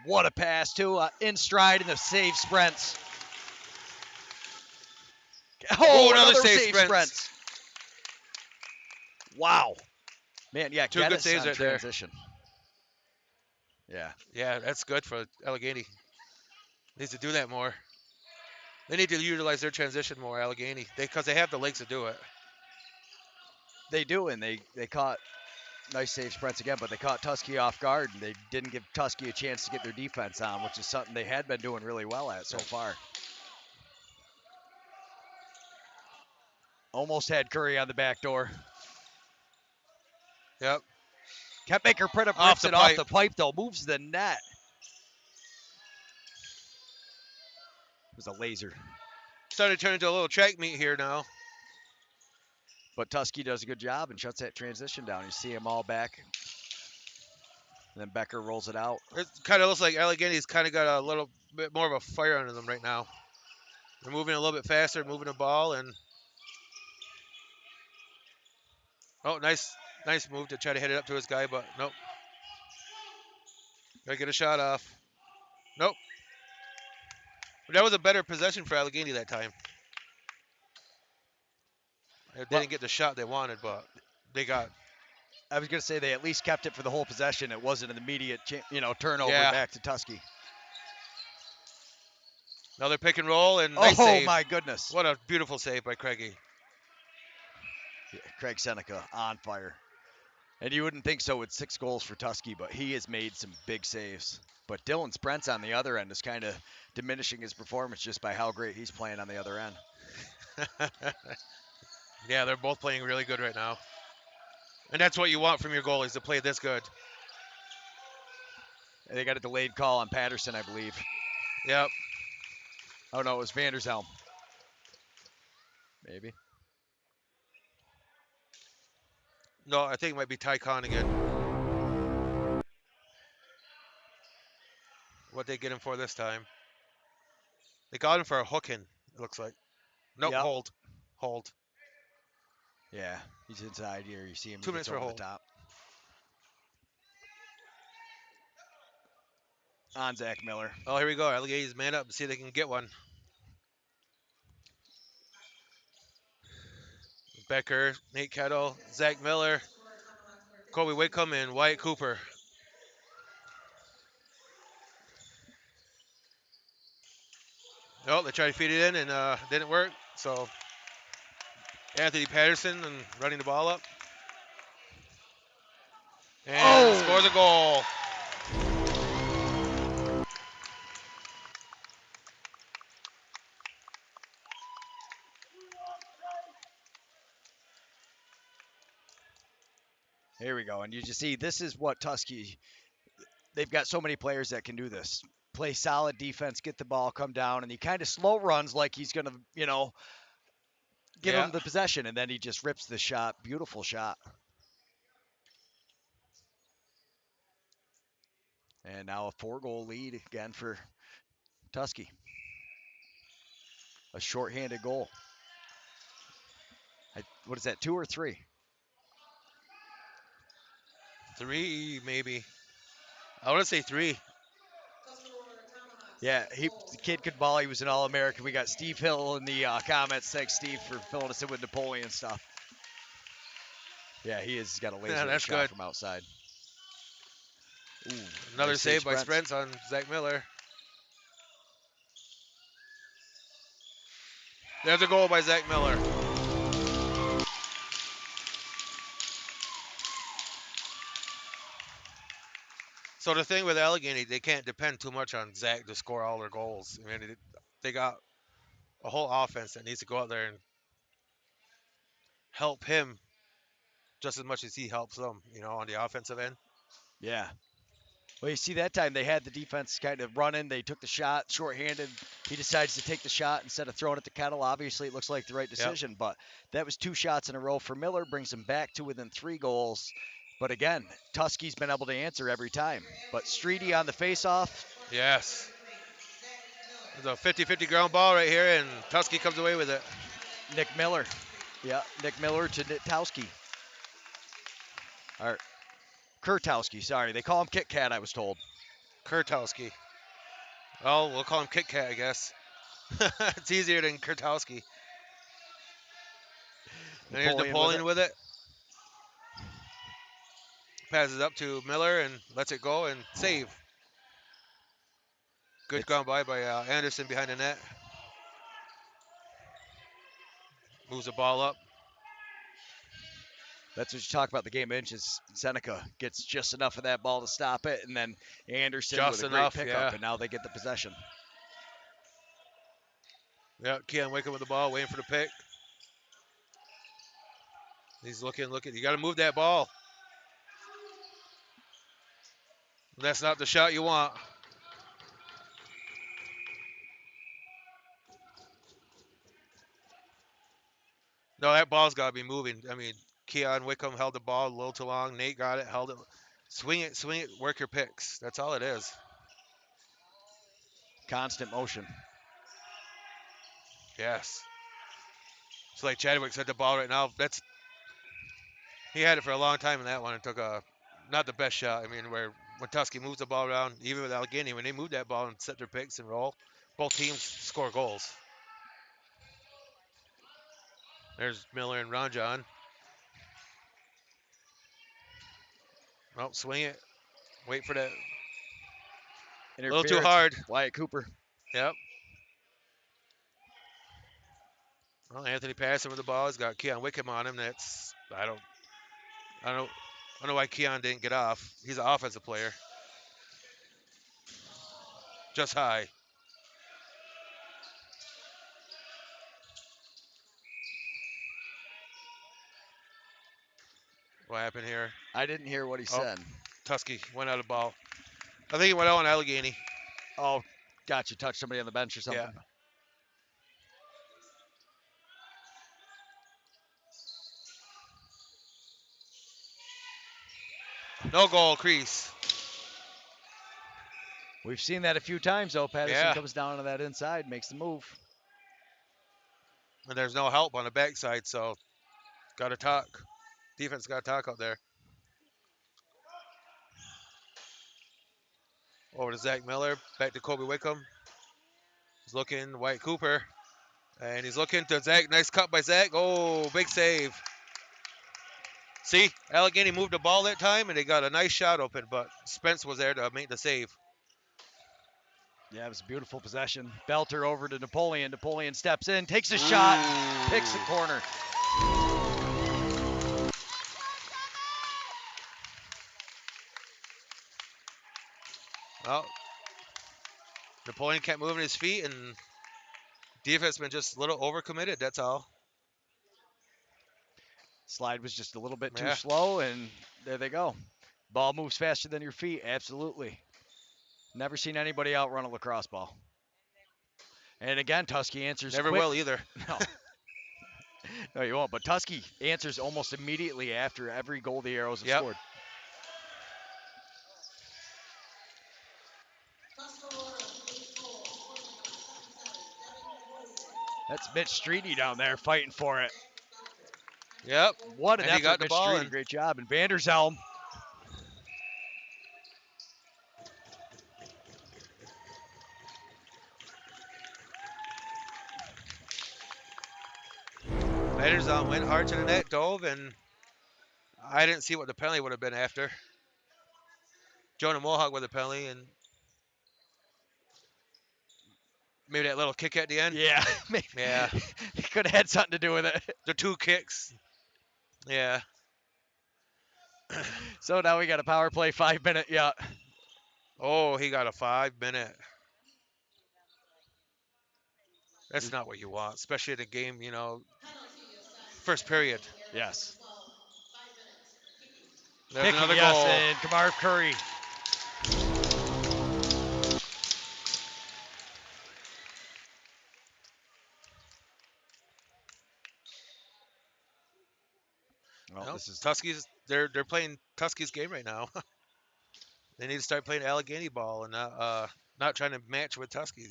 What a pass, too. In stride in the save sprints. Oh, another save sprints. Wow. Man, yeah, Two good Geddes saves on right there. transition. Yeah. Yeah, that's good for Allegany. Needs to do that more. They need to utilize their transition more, Allegany, because they have the legs to do it. They do, and they caught nice save sprints again, but they caught Tusky off guard, and they didn't give Tusky a chance to get their defense on, which is something they had been doing really well at so far. Almost had Curry on the back door. Yep. Kentmaker rips Off it the off pipe. the pipe, though. Moves the net. It was a laser. Starting to turn into a little track meet here now. But Tusky does a good job and shuts that transition down. You see him all back. And then Becker rolls it out. It kind of looks like Allegany's kind of got a little bit more of a fire under them right now. They're moving a little bit faster, moving the ball, and nice move to try to hit it up to his guy, but nope. Gotta get a shot off. Nope. But that was a better possession for Allegany that time. They didn't get the shot they wanted, but they got. I was going to say they at least kept it for the whole possession. It wasn't an immediate, turnover back to Tusky. Another pick and roll and nice save. My goodness. What a beautiful save by Craigie. Yeah, Craig Seneca on fire. And you wouldn't think so with 6 goals for Tusky, but he has made some big saves. But Dylan Sprent's on the other end is kind of diminishing his performance just by how great he's playing on the other end. Yeah, they're both playing really good right now. And that's what you want from your goalies, to play this good. And they got a delayed call on Patterson, I believe. Yep. Oh, no, it was Vandershelm. Maybe. No, I think it might be Ty Khan again. What they get him for this time? They got him for a hook in, it looks like. Nope, Yep. Hold. Yeah, he's inside here. You see him 2 minutes for a over hold. the top. On Zach Miller. Oh, here we go. Allegany's man up and see if they can get one. Becker, Nate Kettle, Zach Miller, Kobe Wickham, and Wyatt Cooper. They tried to feed it in and didn't work. So Anthony Patterson and running the ball up. And scores a goal. Here we go. And you just see this is what Tusky, they've got so many players that can do this. Play solid defense, get the ball, come down, and he kind of slow runs like he's going to, give him the possession, and then he just rips the shot. Beautiful shot. And now a 4-goal lead again for Tusky. A shorthanded goal. What is that, 2 or 3? 3, maybe. I want to say 3. Yeah, the kid could ball. He was an All-American. We got Steve Hill in the comments. Thanks, Steve, for filling us in with Napoleon stuff. Yeah, he has got a laser of a That's shot good. from outside. Ooh, Another nice save by Spence. Spence on Zach Miller. There's a goal by Zach Miller. So the thing with Allegheny, they can't depend too much on Zach to score all their goals. I mean, they got a whole offense that needs to go out there and help him just as much as he helps them, on the offensive end. Yeah. Well, you see, that time they had the defense kind of running. They took the shot, shorthanded. He decides to take the shot instead of throwing it to Kettle. Obviously, it looks like the right Yep. decision, but that was 2 shots in a row for Miller, brings him back to within 3 goals. But again, Tuskie's been able to answer every time. But Streety on the faceoff. Yes. There's a 50-50 ground ball right here, and Tusky comes away with it. Nick Miller. Yeah, Nick Miller to Nitowski. Or Kurtowski, sorry. They call him Kit Kat, I was told. Kurtowski. Well, we'll call him Kit Kat, I guess. It's easier than Kurtowski. And here's Napoleon with it. Passes up to Miller and lets it go and save. Good ground by Anderson behind the net. Moves the ball up. That's what you talk about the game of inches. Seneca gets just enough of that ball to stop it, and then Anderson Just with a enough, great pickup, yeah. and now they get the possession. Yeah, Keon Wickham with the ball, waiting for the pick. He's looking. You got to move that ball. That's not the shot you want. No, that ball's got to be moving. I mean, Keon Wickham held the ball a little too long. Nate got it, held it. Swing it, work your picks. That's all it is. Constant motion. Yes. It's like Chadwick said the ball right now. He had it for a long time in that one and took not the best shot. I mean, when Tusky moves the ball around, even with Allegany, when they move that ball and set their picks and roll, both teams score goals. There's Miller and Ranjan. Oh, swing it. Wait for that. A little too hard. Wyatt Cooper. Yep. Well, Anthony passing with the ball. He's got Keon Wickham on him. I don't know why Keon didn't get off. He's an offensive player. Just high. What happened here? I didn't hear what he said. Tusky went out of ball. I think he went out on Allegany. Oh, gotcha. Touched somebody on the bench or something. Yeah. No goal, crease. We've seen that a few times, though. Patterson Yeah. comes down to that inside, makes the move. And there's no help on the backside, so got to talk. Defense got to talk out there. Over to Zach Miller. Back to Kobe Wickham. He's looking, White Cooper. And he's looking to Zach. Nice cut by Zach. Oh, big save. See, Allegheny moved the ball that time, and they got a nice shot open, but Spence was there to make the save. Yeah, it was a beautiful possession. Belter over to Napoleon. Napoleon steps in, takes a shot, picks the corner. Well, Napoleon kept moving his feet, and defense been just a little overcommitted, that's all. Slide was just a little bit too slow, and there they go. Ball moves faster than your feet, absolutely. Never seen anybody outrun a lacrosse ball. And again, Tusky answers Never quick. will either. No. No, you won't. But Tusky answers almost immediately after every goal the Arrows have scored. That's Mitch Streety down there fighting for it. Yep. What an and effort, he got the Mitch ball Streety. Great job. And Vanderzhelm. Ederson went hard to the net, dove, and I didn't see what the penalty would have been after. Jonah Mohawk with a penalty, and maybe that little kick at the end. Yeah, Yeah, it could have had something to do with it. the 2 kicks. Yeah. So now we got a power play 5-minute. Yeah. Oh, he got a 5-minute. That's not what you want, especially in a game, first period. Yes. There's Kicking, another yes, goal. and Kamar Curry. Well, Nope. this is Tuskies. They're playing Tuskies game right now. They need to start playing Allegany ball and not trying to match with Tuskies.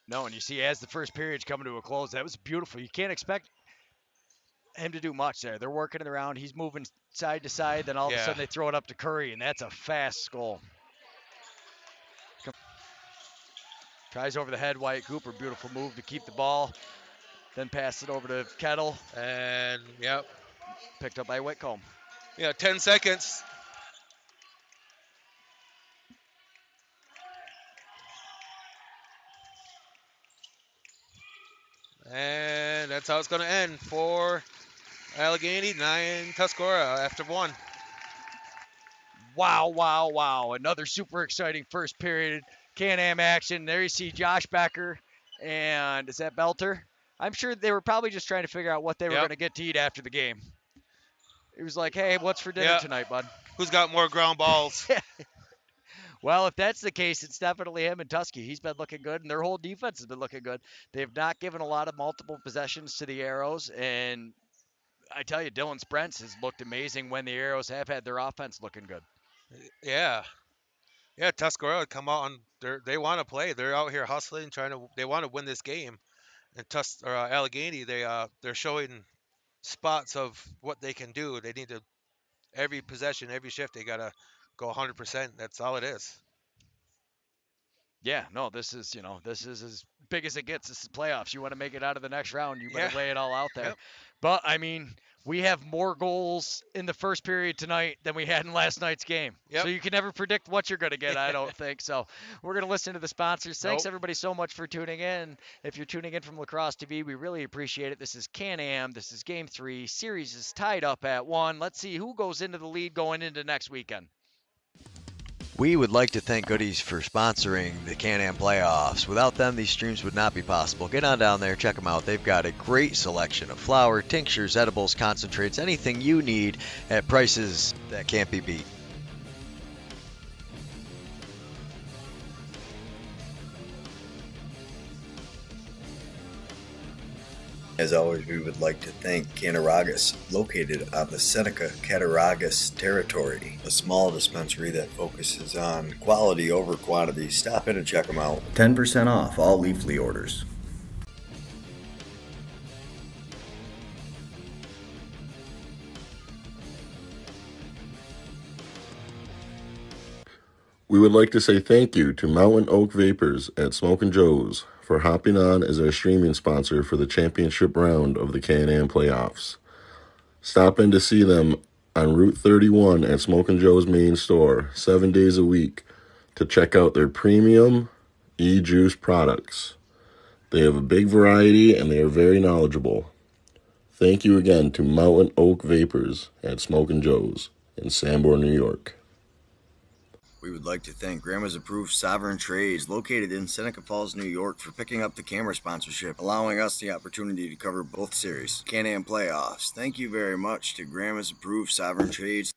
no, and you see as the first period's coming to a close, that was beautiful. You can't expect him to do much there. They're working it around. He's moving side to side. Then all of a Yeah. sudden they throw it up to Curry, and that's a fast goal. Tries over the head, Wyatt Cooper. Beautiful move to keep the ball. Then pass it over to Kettle. And yep. Picked up by Whitcomb. 10 seconds. And that's how it's going to end for Allegany, 9 Tuscarora after 1. Wow, wow, wow. Another super exciting first period Can-Am action. There you see Josh Becker and is that Belter? I'm sure they were probably just trying to figure out what they were Yep. going to get to eat after the game. It was like, hey, what's for dinner Yeah. tonight, bud? Who's got more ground balls? Well, if that's the case, it's definitely him and Tusky. He's been looking good, and their whole defense has been looking good. They've not given a lot of multiple possessions to the Arrows, and I tell you, Dylan Sprents has looked amazing when the Arrows have had their offense looking good. Yeah. Yeah, Tuscarora come out and they want to play. They're out here hustling, they want to win this game. And Allegany, they're showing spots of what they can do. They need to every possession, every shift, they gotta go 100%. That's all it is. Yeah, no, this is as big as it gets. This is playoffs. You want to make it out of the next round, you better Yeah. lay it all out there. Yep. But I mean, we have more goals in the first period tonight than we had in last night's game. Yep. So you can never predict what you're going to get, I don't think. So we're going to listen to the sponsors. Thanks, Nope. everybody, so much for tuning in. If you're tuning in from Lacrosse TV, we really appreciate it. This is Can-Am. This is Game 3. Series is tied up at 1. Let's see who goes into the lead going into next weekend. We would like to thank Goodies for sponsoring the Can-Am playoffs. Without them, these streams would not be possible. Get on down there, check them out. They've got a great selection of flour, tinctures, edibles, concentrates, anything you need at prices that can't be beat. As always, we would like to thank Cattaraugus, located on the Seneca-Cattaraugus territory, a small dispensary that focuses on quality over quantity. Stop in and check them out. 10% off all Leafly orders. We would like to say thank you to Mountain Oak Vapors at Smokin' Joe's for hopping on as our streaming sponsor for the championship round of the Can-Am playoffs. Stop in to see them on Route 31 at Smokin' Joe's main store 7 days a week to check out their premium e-juice products. They have a big variety and they are very knowledgeable. Thank you again to Mountain Oak Vapors at Smokin' Joe's in Sanborn, New York. We would like to thank Grandma's Approved Sovereign Trades, located in Seneca Falls, New York, for picking up the camera sponsorship, allowing us the opportunity to cover both series, Can-Am playoffs. Thank you very much to Grandma's Approved Sovereign Trades.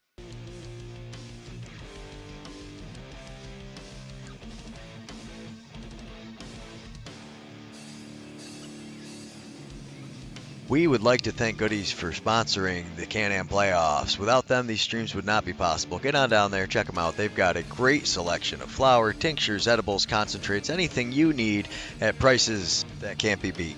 We would like to thank Goodies for sponsoring the Can-Am playoffs. Without them, these streams would not be possible. Get on down there, check them out. They've got a great selection of flour, tinctures, edibles, concentrates, anything you need at prices that can't be beat.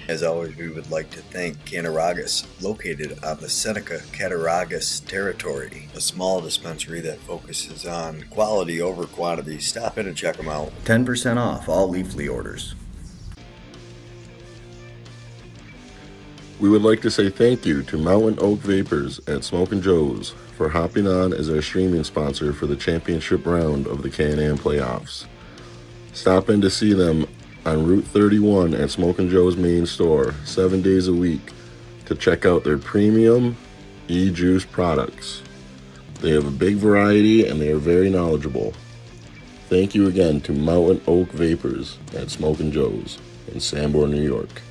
As always, we would like to thank Canaragas, located on the Seneca Cattaraugus territory, a small dispensary that focuses on quality over quantity. Stop in and check them out. 10% off all Leafly orders. We would like to say thank you to Mountain Oak Vapors at Smokin' Joe's for hopping on as our streaming sponsor for the championship round of the Can-Am playoffs. Stop in to see them on Route 31 at Smokin' Joe's main store 7 days a week to check out their premium e-juice products. They have a big variety and they are very knowledgeable. Thank you again to Mountain Oak Vapors at Smokin' Joe's in Sanborn, New York.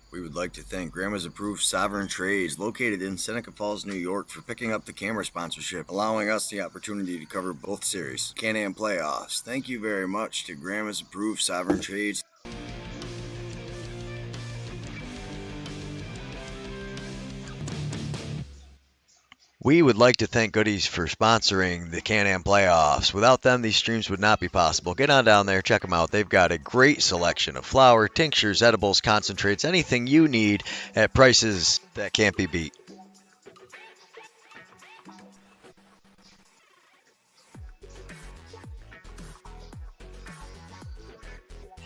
We would like to thank Grandma's Approved Sovereign Trades, located in Seneca Falls, New York, for picking up the camera sponsorship, allowing us the opportunity to cover both series, Can-Am playoffs. Thank you very much to Grandma's Approved Sovereign Trades. We would like to thank Goodies for sponsoring the Can-Am playoffs. Without them, these streams would not be possible. Get on down there, check them out. They've got a great selection of flour, tinctures, edibles, concentrates, anything you need at prices that can't be beat.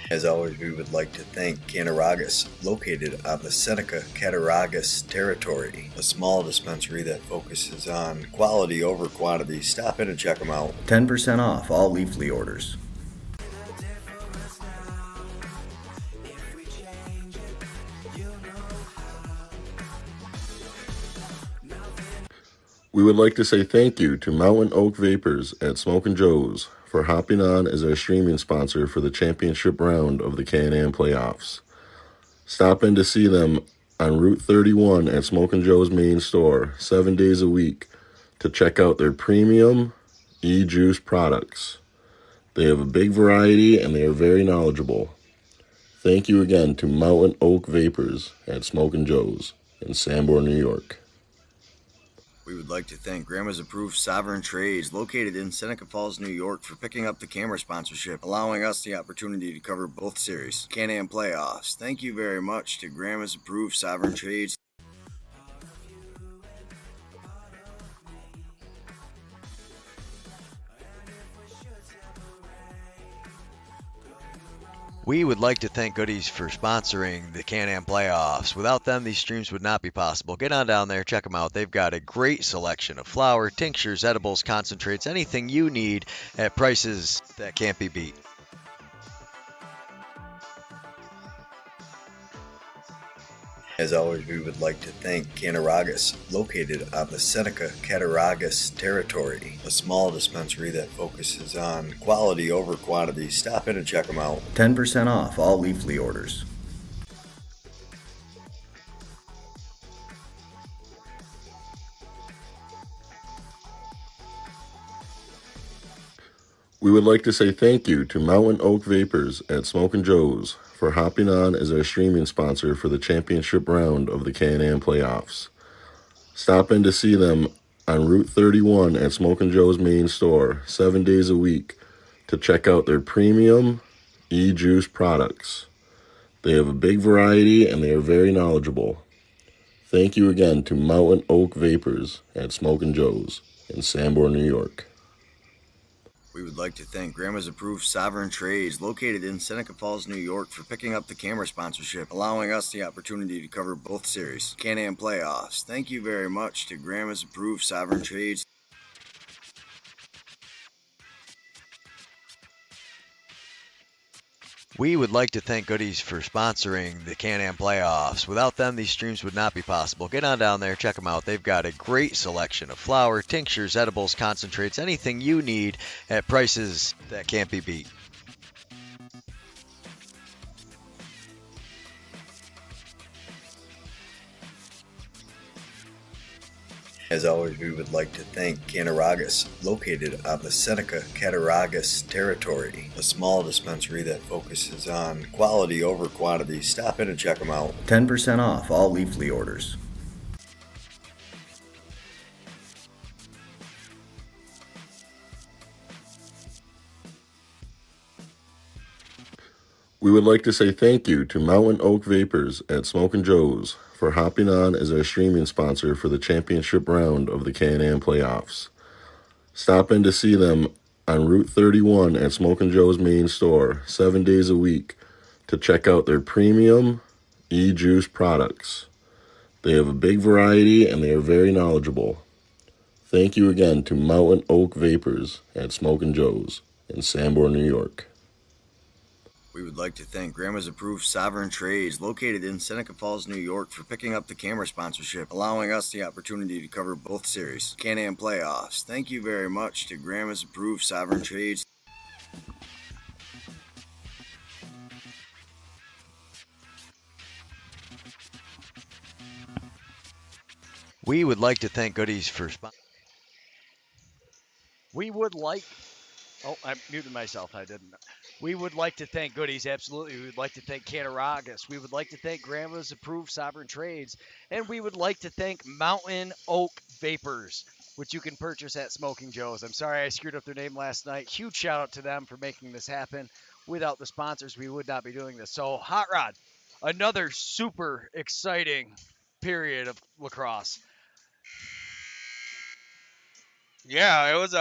As always, we would like to thank Canaragas, located on the Seneca Cattaraugus territory, a small dispensary that focuses on quality over quantity. Stop in and check them out. 10% off all Leafly orders. We would like to say thank you to Mountain Oak Vapors at Smokin' Joe's for hopping on as our streaming sponsor for the championship round of the Can-Am playoffs. Stop in to see them on Route 31 at Smokin' Joe's main store 7 days a week to check out their premium e-juice products. They have a big variety and they are very knowledgeable. Thank you again to Mountain Oak Vapors at Smokin' Joe's in Sanborn, New York. We would like to thank Grandma's Approved Sovereign Trades, located in Seneca Falls, New York, for picking up the camera sponsorship, allowing us the opportunity to cover both series, Can-Am playoffs. Thank you very much to Grandma's Approved Sovereign Trades. We would like to thank Goodies for sponsoring the Can-Am playoffs. Without them, these streams would not be possible. Get on down there, check them out. They've got a great selection of flour, tinctures, edibles, concentrates, anything you need at prices that can't be beat. As always, we would like to thank Canaragas, located on the Seneca Cattaraugus territory, a small dispensary that focuses on quality over quantity. Stop in and check them out. 10% off all Leafly orders. We would like to say thank you to Mountain Oak Vapors at Smokin' Joe's for hopping on as our streaming sponsor for the championship round of the Can-Am playoffs. Stop in to see them on Route 31 at Smokin' Joe's main store 7 days a week to check out their premium e-juice products. They have a big variety and they are very knowledgeable. Thank you again to Mountain Oak Vapors at Smokin' Joe's in Sanborn, New York. We would like to thank Grandma's Approved Sovereign Trades, located in Seneca Falls, New York, for picking up the camera sponsorship, allowing us the opportunity to cover both series, Can-Am playoffs. Thank you very much to Grandma's Approved Sovereign Trades. We would like to thank Goodies for sponsoring the Can-Am playoffs. Without them, these streams would not be possible. Get on down there, check them out. They've got a great selection of flour, tinctures, edibles, concentrates, anything you need at prices that can't be beat. As always, we would like to thank Canaragas, located on the Seneca Cattaraugus territory, a small dispensary that focuses on quality over quantity. Stop in and check them out. 10% off all Leafly orders. We would like to say thank you to Mountain Oak Vapors at Smokin' Joe's for hopping on as our streaming sponsor for the championship round of the Can-Am playoffs. Stop in to see them on Route 31 at Smokin' Joe's main store 7 days a week to check out their premium e-juice products. They have a big variety and they are very knowledgeable. Thank you again to Mountain Oak Vapors at Smokin' Joe's in Sanborn, New York. We would like to thank Grandma's Approved Sovereign Trades, located in Seneca Falls, New York, for picking up the camera sponsorship, allowing us the opportunity to cover both series, Can-Am playoffs. Thank you very much to Grandma's Approved Sovereign Trades. We would like to thank Goodies for We would like. Oh, I muted myself. I didn't. We would like to thank Goodies. Absolutely. We would like to thank Cattaraugus. We would like to thank Grandma's Approved Sovereign Trades. And we would like to thank Mountain Oak Vapors, which you can purchase at Smoking Joe's. I'm sorry I screwed up their name last night. Huge shout out to them for making this happen. Without the sponsors, we would not be doing this. So, Hot Rod, another super exciting period of lacrosse. Yeah, it was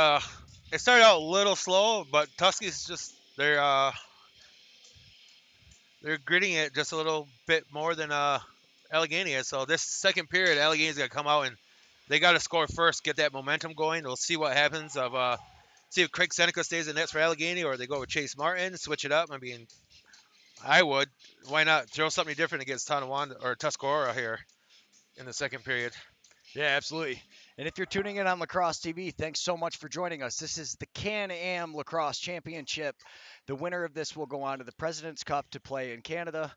it started out a little slow, but Tuskegee just they're gritting it just a little bit more than Allegany is. So this second period, Allegany's gonna come out and they got to score first, get that momentum going. We'll see what happens. See if Craig Seneca stays in nets for Allegany or they go with Chase Martin, switch it up. I mean, I would. Why not throw something different against Tonawanda or Tuscarora here in the second period? Yeah, absolutely. And if you're tuning in on Lacrosse TV, thanks so much for joining us. This is the Can-Am Lacrosse Championship. The winner of this will go on to the President's Cup to play in Canada.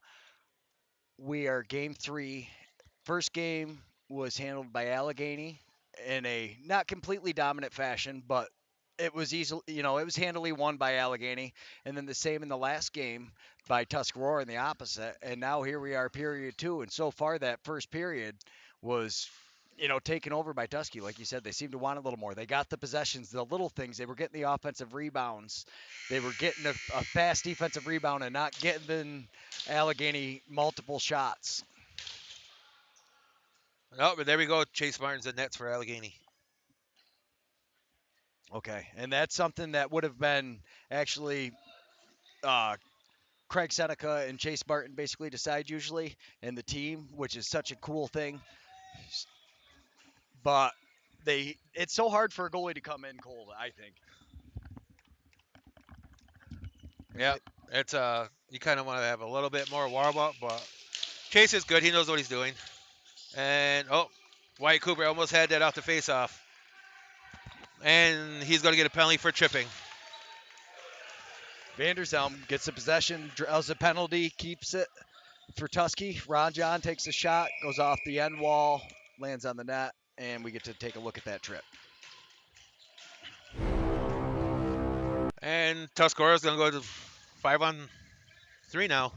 We are game 3. First game was handled by Allegany in a not completely dominant fashion, but it was easily, it was handily won by Allegany, and then the same in the last game by Tuscarora in the opposite. And now here we are, period 2, and so far that first period was, taken over by Tusky. Like you said, they seemed to want a little more. They got the possessions, the little things. They were getting the offensive rebounds. They were getting a fast defensive rebound and not getting Allegany multiple shots. Oh, but there we go. Chase Martin's in nets for Allegany. Okay, and that's something that would have been actually Craig Seneca and Chase Martin basically decide usually, and the team, which is such a cool thing. But it's so hard for a goalie to come in cold, I think. Yeah, it's you kind of want to have a little bit more warm up, but Chase is good. He knows what he's doing. And Wyatt Cooper almost had that off the face-off, and he's going to get a penalty for tripping. Vanderzhelm gets the possession, draws a penalty, keeps it for Tusky. Ron John takes a shot, goes off the end wall, lands on the net, and we get to take a look at that trip. And Tuscarora's going to go to 5-on-3 now.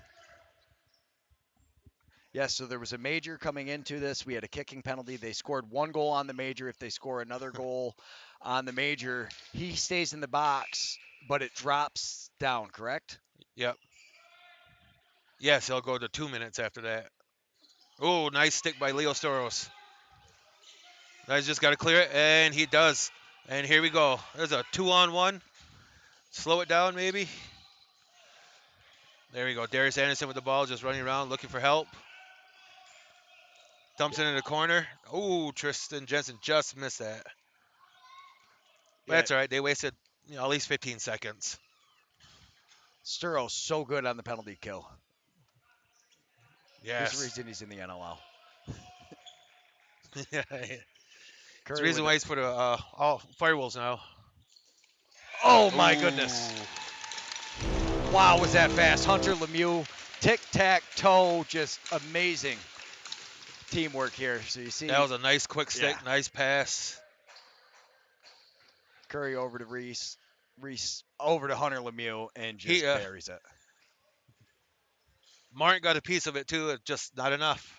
Yes, so there was a major coming into this. We had a kicking penalty. They scored 1 goal on the major. If they score another goal on the major, he stays in the box, but it drops down, correct? Yep. Yes, he'll go to 2 minutes after that. Oh, nice stick by Leo Storos. He's just got to clear it, and he does. And here we go. There's a 2-on-1. Slow it down, maybe. There we go. Darius Anderson with the ball, just running around looking for help. Dumps it in the corner. Oh, Tristan Jensen just missed that. Yeah. That's all right. They wasted at least 15 seconds. Sturo's so good on the penalty kill. Yes. There's a reason he's in the NLL. Yeah. Curry It's the reason why he's for the all Firewolves now. Oh, my goodness. Wow, was that fast. Hunter Lemieux, tic-tac-toe, just amazing teamwork here. So you see That was a nice quick stick, nice pass. Curry over to Reese over to Hunter Lemieux, and just buries it. Martin got a piece of it too, it's just not enough.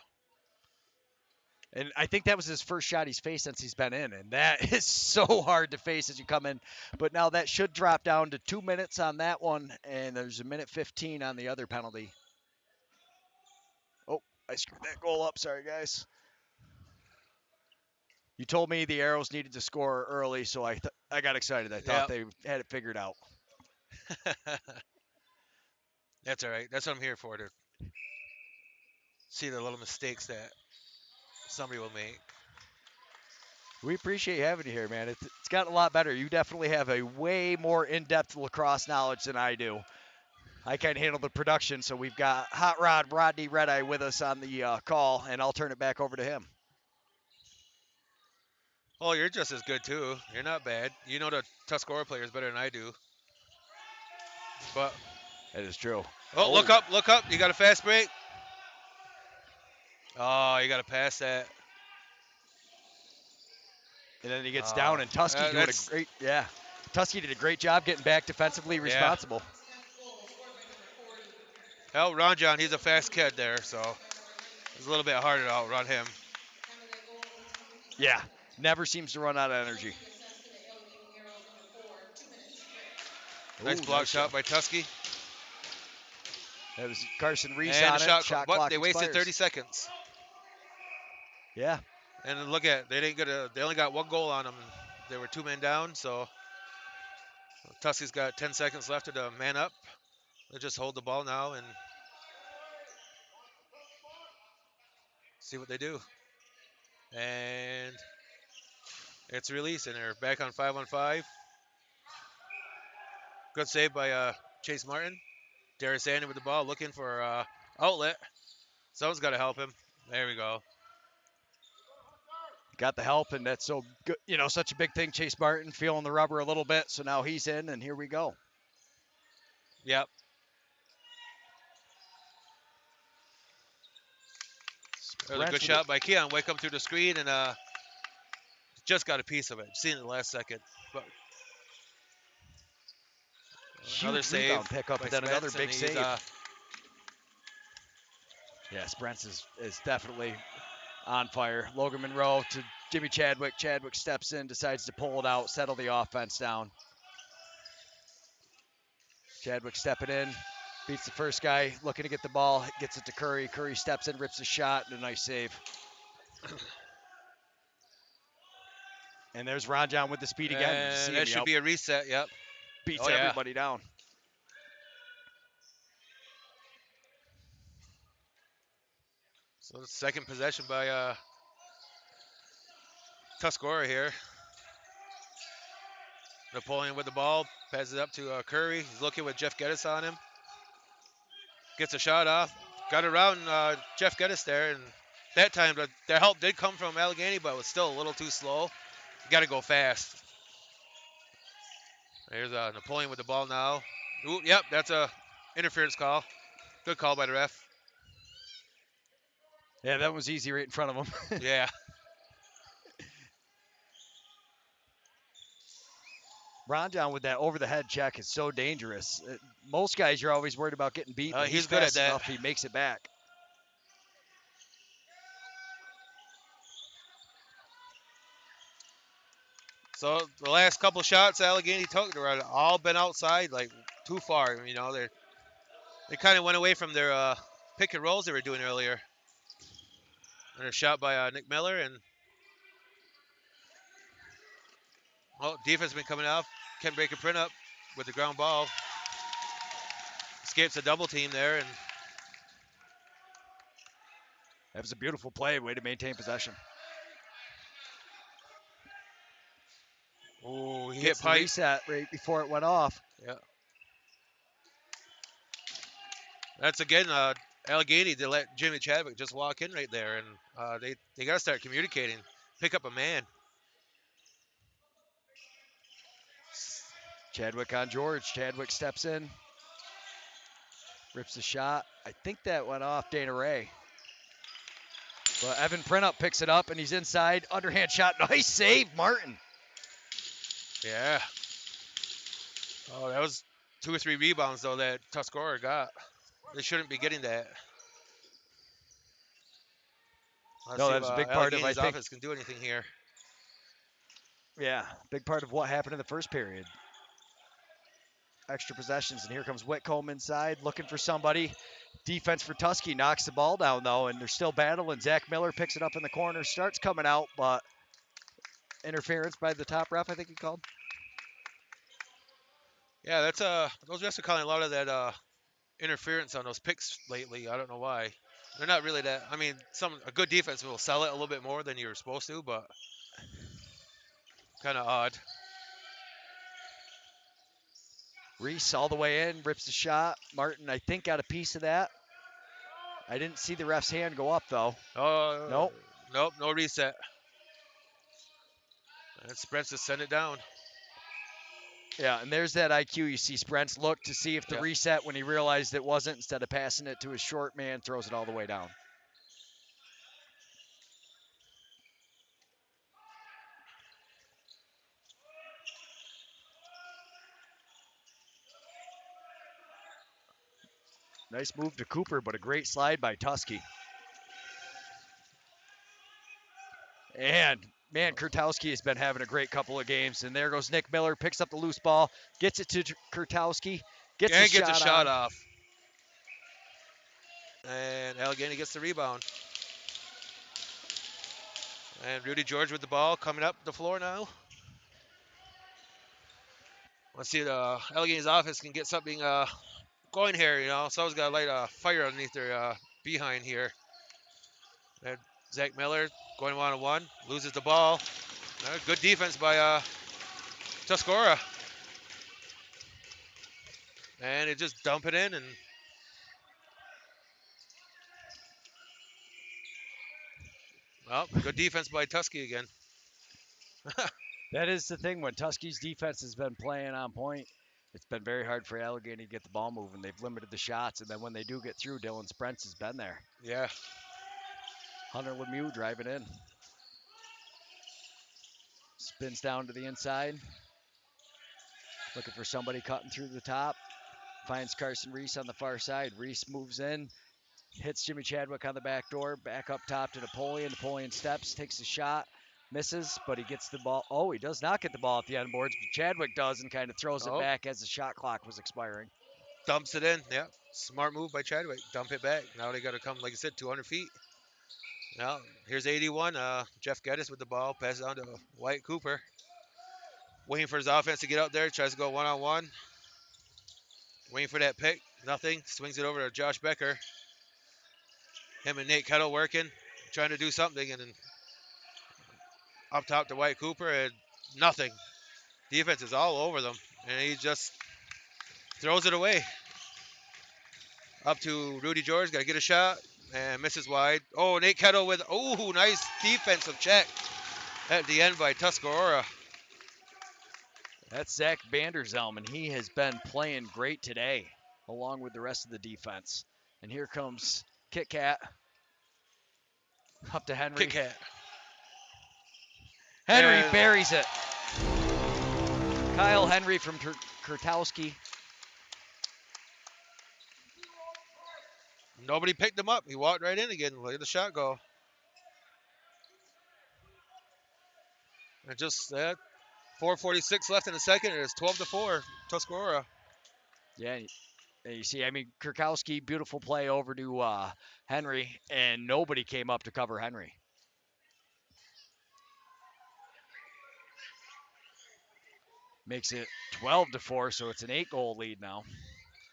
And I think that was his first shot he's faced since he's been in, and that is so hard to face as you come in. But now that should drop down to 2 minutes on that one, and there's a minute 15 on the other penalty. Oh, I screwed that goal up. Sorry, guys. You told me the Arrows needed to score early, so I got excited. I thought they had it figured out. That's all right. That's what I'm here for, to see the little mistakes that somebody will make. We appreciate having you here, man. It's gotten a lot better. You definitely have a way more in-depth lacrosse knowledge than I do. I can't handle the production, so we've got Hot Rod Rodney Redeye with us on the call, and I'll turn it back over to him. Oh, you're just as good too. You're not bad. You know the Tuscarora players better than I do. But That is true. oh, look up, look up. You got a fast break. Oh, you got to pass that. And then he gets down, and Tusky doing a great, Tusky did a great job getting back defensively responsible. Oh, Ron John, he's a fast kid there, so it's a little bit harder to outrun him. Yeah, never seems to run out of energy. Nice block shot by Tusky. That was Carson Reese and on shot it. Shot but clock they wasted expires. 30 seconds. Yeah. And look at, they only got one goal on them. They were 2 men down, so Tusky's got 10 seconds left to man up. They'll just hold the ball now and see what they do. And it's released, and they're back on 5-on-5. Good save by Chase Martin. Darius Andy with the ball, looking for outlet. Someone's got to help him. There we go. Got the help, and that's so good. You know, such a big thing. Chase Martin feeling the rubber a little bit, so now he's in, and here we go. Yep. That was a good shot by Keon. Wake up through the screen and just got a piece of it. Seen it in the last second. But another save pickup, but then Spence, another big save. Yeah, Spence is definitely on fire. Logan Monroe to Jimmy Chadwick. Chadwick steps in, decides to pull it out, settle the offense down. Chadwick stepping in, beats the first guy, looking to get the ball, gets it to Curry. Curry steps in, rips a shot, and a nice save. And there's Ron John with the speed again. And that should be a reset, yep. Beats everybody down. So the second possession by Tuscarora here. Napoleon with the ball, passes it up to Curry. He's looking with Jeff Geddes on him. Gets a shot off. Got around Jeff Geddes there, and that time the help did come from Allegany, but it was still a little too slow. You got to go fast. There's Napoleon with the ball now. Ooh, yep, that's a interference call. Good call by the ref. Yeah, that was easy right in front of him. Yeah. Ron John with that over-the-head check is so dangerous. Most guys, you're always worried about getting beat. He's good at that. Enough, he makes it back. So the last couple shots Allegany took, they were all been outside, like too far. You know, they kind of went away from their pick and rolls they were doing earlier. And a shot by Nick Miller, and defense been coming off. Can't break a print up with the ground ball. Escapes a double team there, and that was a beautiful play. Way to maintain possession. Oh, he hit pipe. Reset right before it went off. Yeah. That's again Allegany to let Jimmy Chadwick just walk in right there, and they got to start communicating, pick up a man. Chadwick on George. Chadwick steps in, rips the shot. I think that went off Dana Ray. But Evan Printup picks it up, and he's inside. Underhand shot. Nice save, Martin. Yeah. Oh, that was 2 or 3 rebounds, though, that Tuscarora got. They shouldn't be getting that. Let's No, see that if was a big part of, I Allegany's think, offense can do anything here. yeah, big part of what happened in the first period. Extra possessions, and here comes Whitcomb inside looking for somebody. Defense for Tusky knocks the ball down, though, and they're still battling. Zach Miller picks it up in the corner, starts coming out, but interference by the top ref, I think he called. Yeah, that's those refs are calling a lot of that interference on those picks lately. I don't know why. They're not really that. I mean, a good defense will sell it a little bit more than you're supposed to, but kind of odd. Reese all the way in, rips the shot. Martin, I think, got a piece of that. I didn't see the ref's hand go up, though. Nope. Nope, no reset. And Sprents just send it down. Yeah, and there's that IQ. You see Sprents look to see if the Yeah. reset when he realized it wasn't, instead of passing it to his short man, throws it all the way down. Nice move to Cooper, but a great slide by Tusky. And man, Kurtowski has been having a great couple of games. And there goes Nick Miller, picks up the loose ball, gets it to Kurtowski, gets And the gets a shot shot on. off. And Allegany gets the rebound. And Rudy George with the ball coming up the floor now. Let's see if Allegany's offense can get something going here, you know. Someone's got to light a fire underneath their behind here. And Zach Miller going one-on-one, loses the ball. Good defense by Tuscarora. And it just dump it in, and well, good defense by Tusky again. That is the thing. When Tusky's defense has been playing on point, it's been very hard for Allegheny to get the ball moving. They've limited the shots, and then when they do get through, Dylan Sprents has been there. Yeah. Hunter Lemieux driving in. Spins down to the inside. Looking for somebody cutting through the top. Finds Carson Reese on the far side. Reese moves in. Hits Jimmy Chadwick on the back door. Back up top to Napoleon. Napoleon steps, takes a shot. Misses, but he gets the ball. Oh, he does not get the ball at the end boards, but Chadwick does and kind of throws it back as the shot clock was expiring. Dumps it in. Yeah. Smart move by Chadwick. Dump it back. Now they got to come, like I said, 200 feet. Now, here's 81. Jeff Geddes with the ball. Passes on to Wyatt Cooper. Waiting for his offense to get up there. Tries to go one-on-one. Waiting for that pick. Nothing. Swings it over to Josh Becker. Him and Nate Kettle working. Trying to do something. And then up top to Wyatt Cooper. And nothing. Defense is all over them. And he just throws it away. Up to Rudy George. Got to get a shot. And misses wide. Oh, Nate Kettle with, oh, nice defensive check at the end by Tuscarora. That's Zach Vanderzelm, and he has been playing great today, along with the rest of the defense. And here comes Kit Kat. Up to Henry. Kit Kat. Henry And buries it. Kyle Henry from Kurtowski. Nobody picked him up. He walked right in again. Look at the shot go. And just that 4:46 left in the second. It is 12-4, Tuscarora. Yeah, and you see, I mean, Kurkowski, beautiful play over to Henry, and nobody came up to cover Henry. Makes it 12-4, so it's an 8-goal lead now.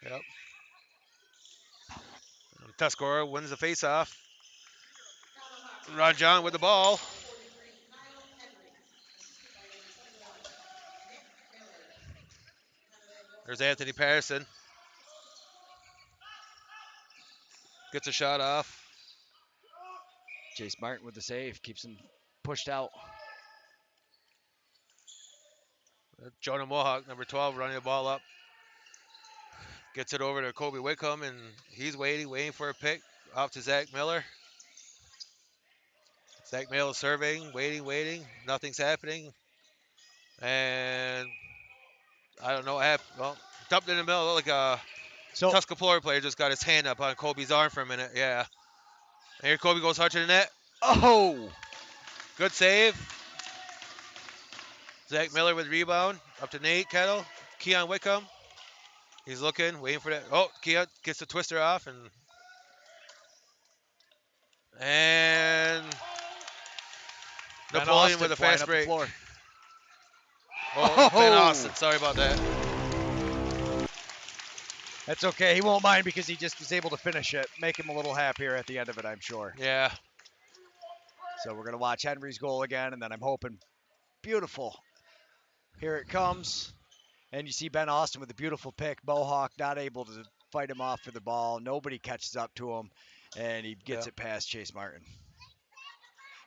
Yep. Tuscarora wins the faceoff. Ron John with the ball. There's Anthony Patterson. Gets a shot off. Chase Martin with the save, keeps him pushed out. Jonah Mohawk, number 12, running the ball up. Gets it over to Kobe Wickham, and he's waiting for a pick. Off to Zach Miller. Zach Miller surveying, waiting. Nothing's happening. And I don't know what happened. Well, dumped in the middle like a Tuscarora player just got his hand up on Kobe's arm for a minute. Yeah. And here Kobe goes hard to the net. Oh! Good save. Zach Miller with rebound. Up to Nate Kettle. Keon Wickham. He's looking, waiting for that. Oh, Keon gets the twister off and Ben Napoleon Austin with a flying fast up the break. floor. Oh, Ben Oh! Austin. Sorry about that. That's okay. He won't mind because he just was able to finish it. Make him a little happier at the end of it, I'm sure. Yeah. So we're going to watch Henry's goal again, and then I'm hoping beautiful. Here it comes. And you see Ben Austin with a beautiful pick. Mohawk not able to fight him off for the ball. Nobody catches up to him, and he gets it past Chase Martin.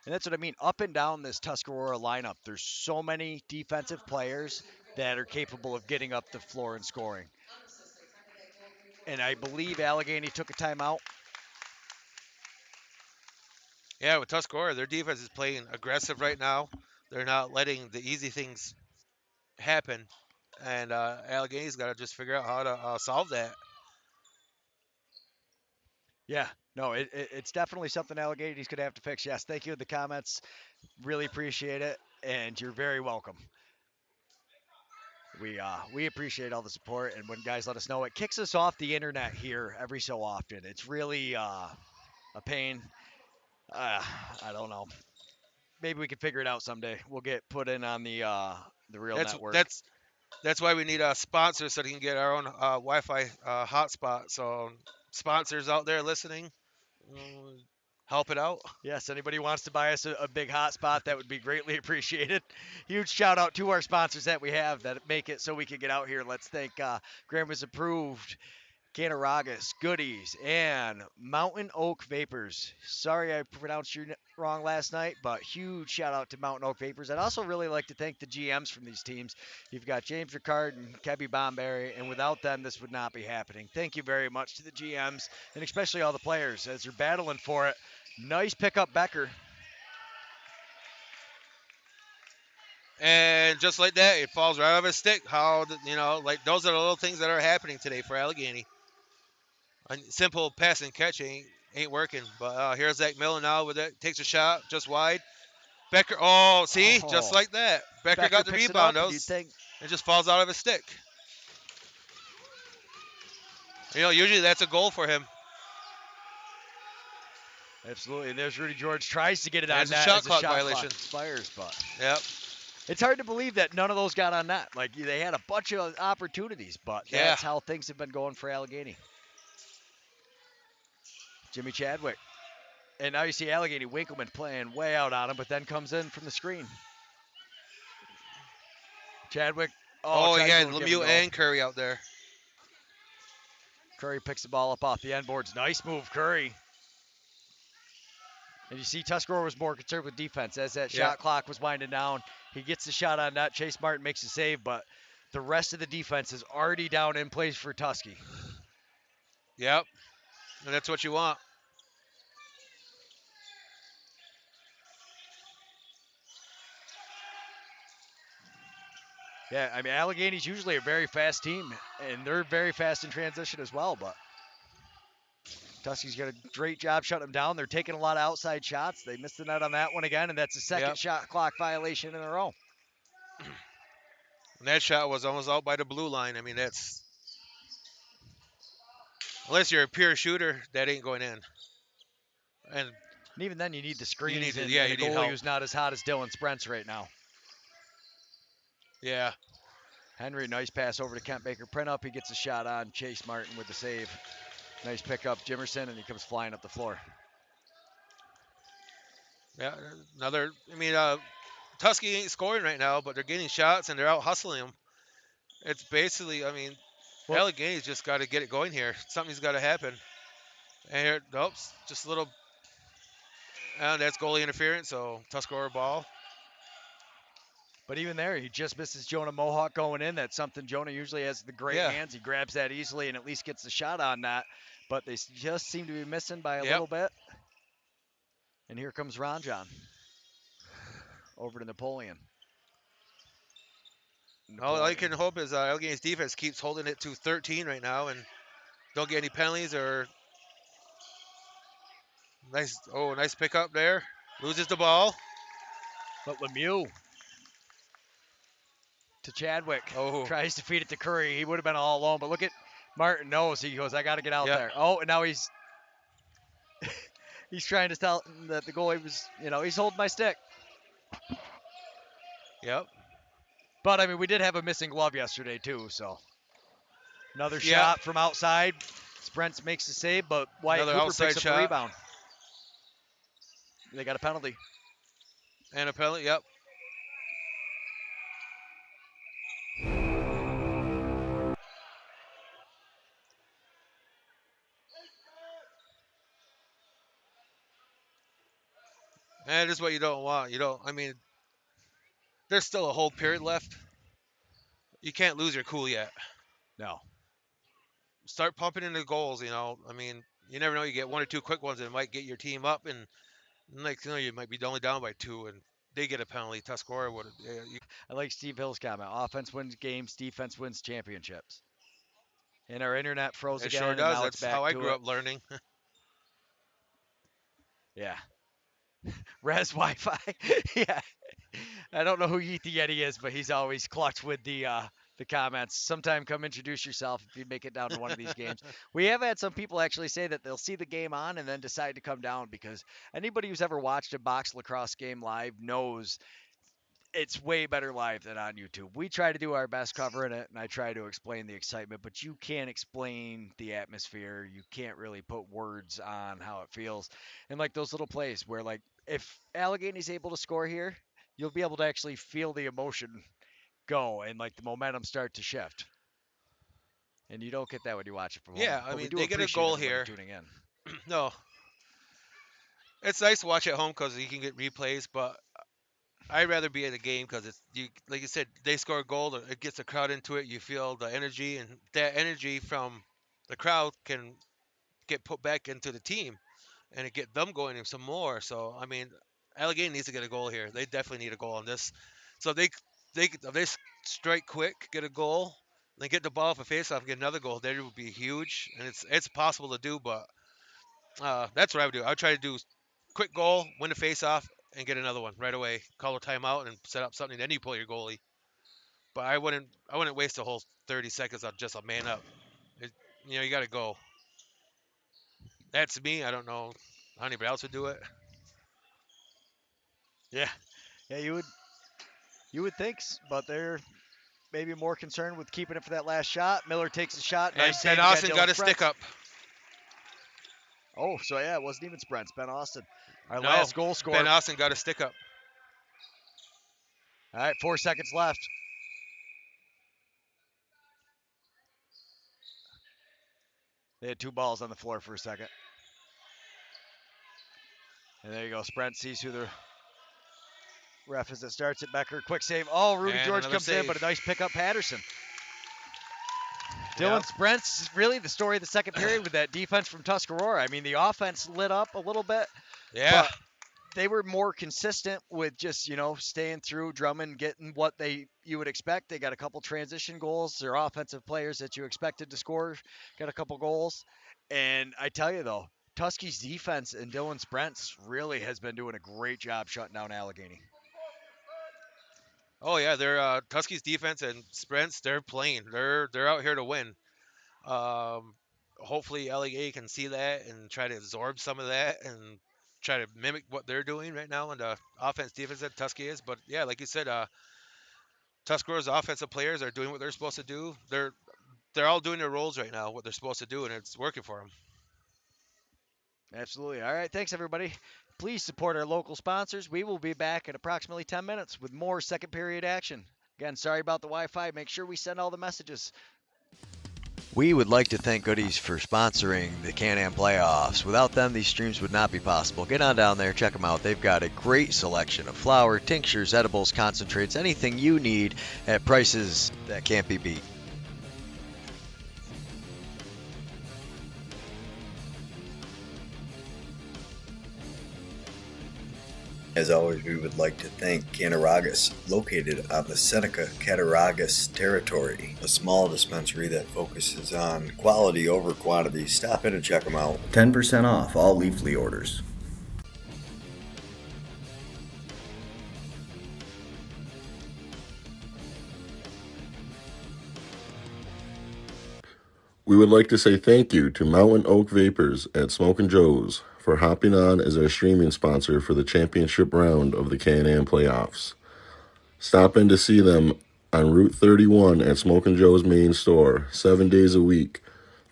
And that's what I mean. Up and down this Tuscarora lineup, there's so many defensive players that are capable of getting up the floor and scoring. And I believe Allegany took a timeout. Yeah, with Tuscarora, their defense is playing aggressive right now. They're not letting the easy things happen. And Allegany's got to just figure out how to solve that. Yeah, no, it's definitely something Allegany's going to have to fix. Yes, thank you for the comments. Really appreciate it, and you're very welcome. We appreciate all the support, and when guys let us know, it kicks us off the internet here every so often. It's really a pain. I don't know. Maybe we can figure it out someday. We'll get put in on the real That's network. that's that's why we need a sponsor so we can get our own Wi-Fi hotspot. So sponsors out there listening, help it out. Yes, anybody wants to buy us a big hotspot, that would be greatly appreciated. Huge shout out to our sponsors that we have that make it so we can get out here. Let's thank Grandma's Approved, Canaragas, Goodies, and Mountain Oak Vapors. Sorry I pronounced your wrong last night, but huge shout out to Mountain Oak Vapors. I'd also really like to thank the GMs from these teams. You've got James Ricard and Kebby Bomberry, and without them, this would not be happening. Thank you very much to the GMs, and especially all the players as they're battling for it. Nice pickup, Becker. And just like that, it falls right off his stick. Like those are the little things that are happening today for Allegany. A simple pass and catch ain't working. But here's Zach Miller now with it. Takes a shot just wide. Becker, just like that. Becker got the picks it rebound. up, and you'd think, It just falls out of his stick. Usually that's a goal for him. absolutely. And there's Rudy George, tries to get it on There's a net shot as the clock shot violation. clock expires, but Yep. it's hard to believe that none of those got on net. Like, they had a bunch of opportunities, but that's how things have been going for Allegany. Jimmy Chadwick. And now you see Allegany Winkleman playing way out on him, but then comes in from the screen. Chadwick. He had tries to give Lemieux go. and Curry out there. Curry picks the ball up off the end boards. Nice move, Curry. And you see Tuscarora was more concerned with defense as that shot clock was winding down. He gets the shot on net. Chase Martin makes a save, but the rest of the defense is already down in place for Tusky. Yep. And that's what you want. Yeah, I mean, Allegany's usually a very fast team, and they're very fast in transition as well, but Tusky's got a great job shutting them down. They're taking a lot of outside shots. They missed the net on that one again, and that's the second shot clock violation in a row. And that shot was almost out by the blue line. I mean, unless you're a pure shooter, that ain't going in. And even then, you need the screens. You and need the goalie help. who's not as hot as Dylan Sprentz right now. Yeah. Henry, nice pass over to Kent Baker. Print up, he gets a shot on Chase Martin with the save. Nice pickup, Jimerson, and he comes flying up the floor. Yeah, Tusky ain't scoring right now, but they're getting shots and they're out hustling them. It's basically, Allegany's just got to get it going here. Something's got to happen. And here, just a little. And that's goalie interference, so Tuscarora ball. But even there, he just misses Jonah Mohawk going in. That's something Jonah usually has the great hands. He grabs that easily and at least gets the shot on that. But they just seem to be missing by a little bit. And here comes Ranjan over to Napoleon. All I can hope is Allegany's defense keeps holding it to 13 right now and don't get any penalties or nice pickup there. Loses the ball. But Lemieux to Chadwick. Oh, Tries to feed it to Curry. He would have been all alone, but look at Martin knows. He goes, I got to get out yeah. there. Oh, and now he's trying to tell that the goalie was, he's holding my stick. Yep. But, I mean, we did have a missing glove yesterday, too, so. Another Yeah. shot from outside. Sprents makes the save, but Wyatt Another Cooper outside picks up shot. the rebound. They got a penalty. And a penalty. Yep. And this is what you don't want. I mean, there's still a whole period left. You can't lose your cool yet. No. Start pumping in the goals, I mean, you never know. You get one or two quick ones and it might get your team up. And next thing you know, you might be only down by 2 and they get a penalty. Tuscarora would. I like Steve Hill's comment. Offense wins games, defense wins championships. And our internet froze It again, sure and does. now it's That's back how I to grew it. up learning. Yeah. Res Wi-Fi. Yeah. I don't know who Yeet the Yeti is, but he's always clutch with the comments. Sometime come introduce yourself if you make it down to one of these games. We have had some people actually say that they'll see the game on and then decide to come down, because anybody who's ever watched a box lacrosse game live knows it's way better live than on YouTube. We try to do our best covering it, and I try to explain the excitement, but you can't explain the atmosphere. You can't really put words on how it feels. And like those little plays where, like, if Allegany's able to score here, you'll be able to actually feel the emotion go and like the momentum start to shift. And you don't get that when you watch it from home. Yeah, I But we mean, do they get a appreciate goal everybody here. tuning in. No, it's nice to watch at home because you can get replays, but I'd rather be at a game because like you said, they score a goal, it gets the crowd into it. You feel the energy, and that energy from the crowd can get put back into the team, and it get them going some more. So I mean, Allegheny needs to get a goal here. They definitely need a goal on this. So if they strike quick, get a goal, then get the ball off a faceoff, get another goal. That would be huge, and it's possible to do. But that's what I would do. I would try to do quick goal, win the faceoff, and get another one right away. Call a timeout and set up something. Then you pull your goalie. But I wouldn't waste the whole 30 seconds on just a man up. It, you got to go. That's me. I don't know how anybody else would do it. Yeah. Yeah, you would think, but they're maybe more concerned with keeping it for that last shot. Miller takes a shot. And Nice save. Ben Austin Dylan got a Sprents. stick up. Oh, so yeah, it wasn't even Sprents. Ben Austin. Our No, last goal scorer. Ben Austin got a stick up. All right, 4 seconds left. They had 2 balls on the floor for a second. And there you go. Sprent sees who the ref is that starts it. Becker, quick save. Oh, Rudy And George another comes save. in, but a nice pickup, Patterson. Yep. Dylan Sprent's is really the story of the second period with that defense from Tuscarora. I mean, the offense lit up a little bit, Yeah. but they were more consistent with just, staying through. Drummond getting what you would expect. They got a couple transition goals. They're offensive players that you expected to score. Got a couple goals. And I tell you, though, Tusky's defense and Dylan Sprent's really has been doing a great job shutting down Allegheny. Oh yeah, they're Tuskegee defense and Sprents. They're playing. They're out here to win. Hopefully LA can see that and try to absorb some of that and try to mimic what they're doing right now in the offense defense that Tuskegee is. But yeah, like you said, Tuscarora's offensive players are doing what they're supposed to do. They're all doing their roles right now, what they're supposed to do, and it's working for them. Absolutely. All right. Thanks, everybody. Please support our local sponsors. We will be back in approximately 10 minutes with more second period action. Again, sorry about the Wi-Fi. Make sure we send all the messages. We would like to thank Goodies for sponsoring the Canam playoffs. Without them, these streams would not be possible. Get on down there, check them out. They've got a great selection of flour, tinctures, edibles, concentrates, anything you need at prices that can't be beat. As always, we would like to thank Cattaraugus, located on the Seneca Cattaraugus territory, a small dispensary that focuses on quality over quantity. Stop in and check them out. 10% off all Leafly orders. We would like to say thank you to Mountain Oak Vapors at Smokin' Joe's for hopping on as our streaming sponsor for the championship round of the Can-Am playoffs. Stop in to see them on Route 31 at Smokin' Joe's main store 7 days a week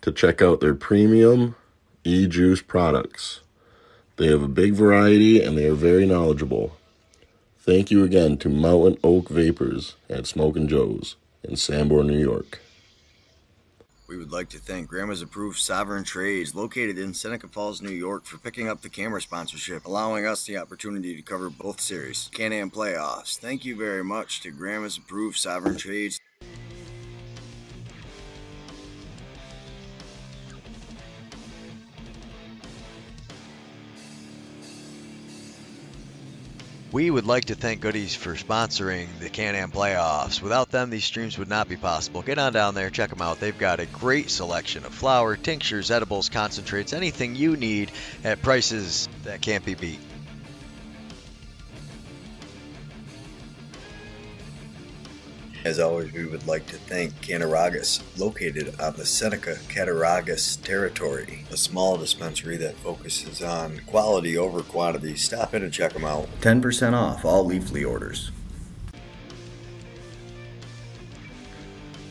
to check out their premium e-juice products. They have a big variety and they are very knowledgeable. Thank you again to Mountain Oak Vapors at Smokin' Joe's in Sanborn, New York. We would like to thank Grandma's Approved Sovereign Trades, located in Seneca Falls, New York, for picking up the camera sponsorship, allowing us the opportunity to cover both series, Can-Am playoffs. Thank you very much to Grandma's Approved Sovereign Trades. We would like to thank Goodies for sponsoring the Can-Am playoffs. Without them, these streams would not be possible. Get on down there, check them out. They've got a great selection of flour, tinctures, edibles, concentrates, anything you need at prices that can't be beat. As always, we would like to thank Canaragas, located on the Seneca Cattaraugus territory, a small dispensary that focuses on quality over quantity. Stop in and check them out. 10% off all Leafly orders.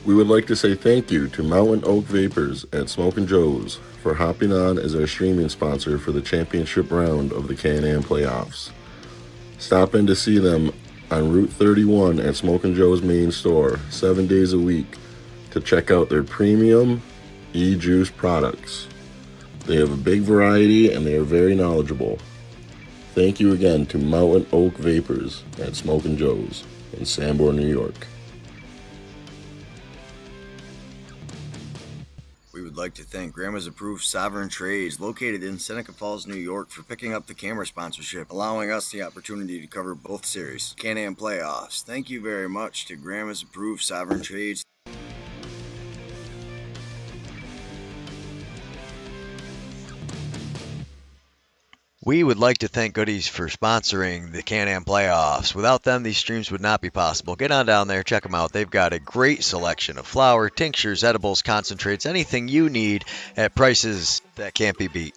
We would like to say thank you to Mountain Oak Vapors at Smokin' Joe's for hopping on as our streaming sponsor for the championship round of the Can-Am playoffs. Stop in to see them on Route 31 at Smokin' Joe's main store 7 days a week to check out their premium e-juice products. They have a big variety and they are very knowledgeable. Thank you again to Mountain Oak Vapors at Smokin' Joe's in Sanborn, New York. We would like to thank Grandma's Approved Sovereign Trades, located in Seneca Falls, New York, for picking up the camera sponsorship, allowing us the opportunity to cover both series, Can-Am playoffs. Thank you very much to Grandma's Approved Sovereign Trades. We would like to thank Goodies for sponsoring the Can-Am playoffs. Without them, these streams would not be possible. Get on down there, check them out. They've got a great selection of flour, tinctures, edibles, concentrates, anything you need at prices that can't be beat.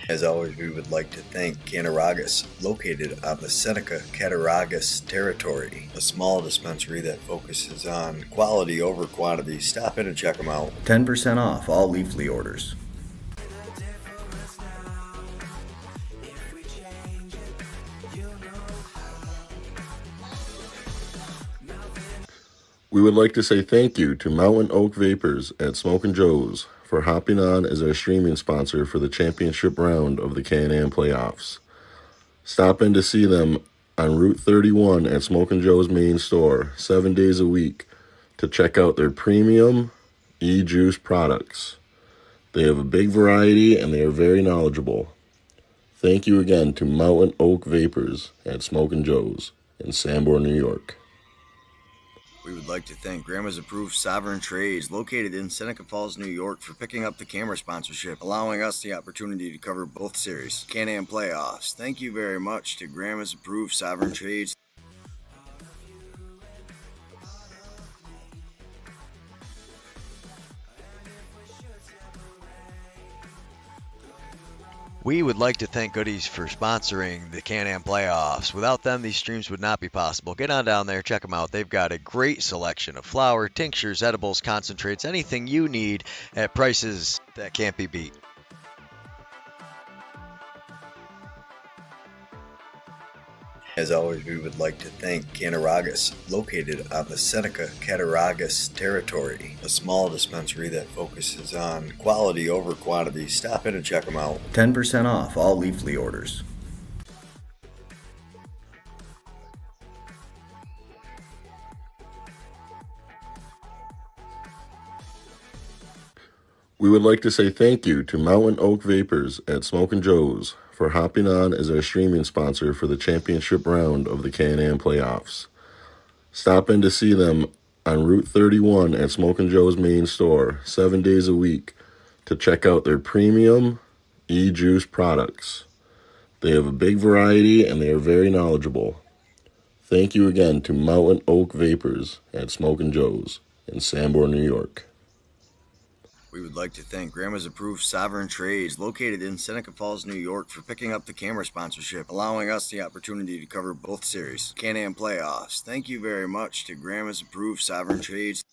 As always, we would like to thank Canaragas, located on the Seneca Cattaraugus territory, a small dispensary that focuses on quality over quantity. Stop in and check them out. 10% off all Leafly orders. We would like to say thank you to Mountain Oak Vapors at Smokin' Joe's for hopping on as our streaming sponsor for the championship round of the Can-Am playoffs. Stop in to see them on Route 31 at Smokin' Joe's main store 7 days a week to check out their premium e-juice products. They have a big variety and they are very knowledgeable. Thank you again to Mountain Oak Vapors at Smokin' Joe's in Sanborn, New York. We would like to thank Grandma's Approved Sovereign Trades, located in Seneca Falls, New York, for picking up the camera sponsorship, allowing us the opportunity to cover both series, Can-Am playoffs. Thank you very much to Grandma's Approved Sovereign Trades. We would like to thank Goodies for sponsoring the Can-Am playoffs. Without them, these streams would not be possible. Get on down there, check them out. They've got a great selection of flour, tinctures, edibles, concentrates, anything you need at prices that can't be beat. As always, we would like to thank Canaragas, located on the Seneca Cattaraugus territory, a small dispensary that focuses on quality over quantity. Stop in and check them out. 10% off all Leafly orders. We would like to say thank you to Mountain Oak Vapors at Smokin' Joe's for hopping on as our streaming sponsor for the championship round of the Can-Am playoffs. Stop in to see them on Route 31 at Smokin' Joe's main store 7 days a week to check out their premium e-juice products. They have a big variety and they are very knowledgeable. Thank you again to Mountain Oak Vapors at Smokin' Joe's in Sanborn, New York. We would like to thank Grandma's Approved Sovereign Trades, located in Seneca Falls, New York, for picking up the camera sponsorship, allowing us the opportunity to cover both series, Canam playoffs. Thank you very much to Grandma's Approved Sovereign Trades.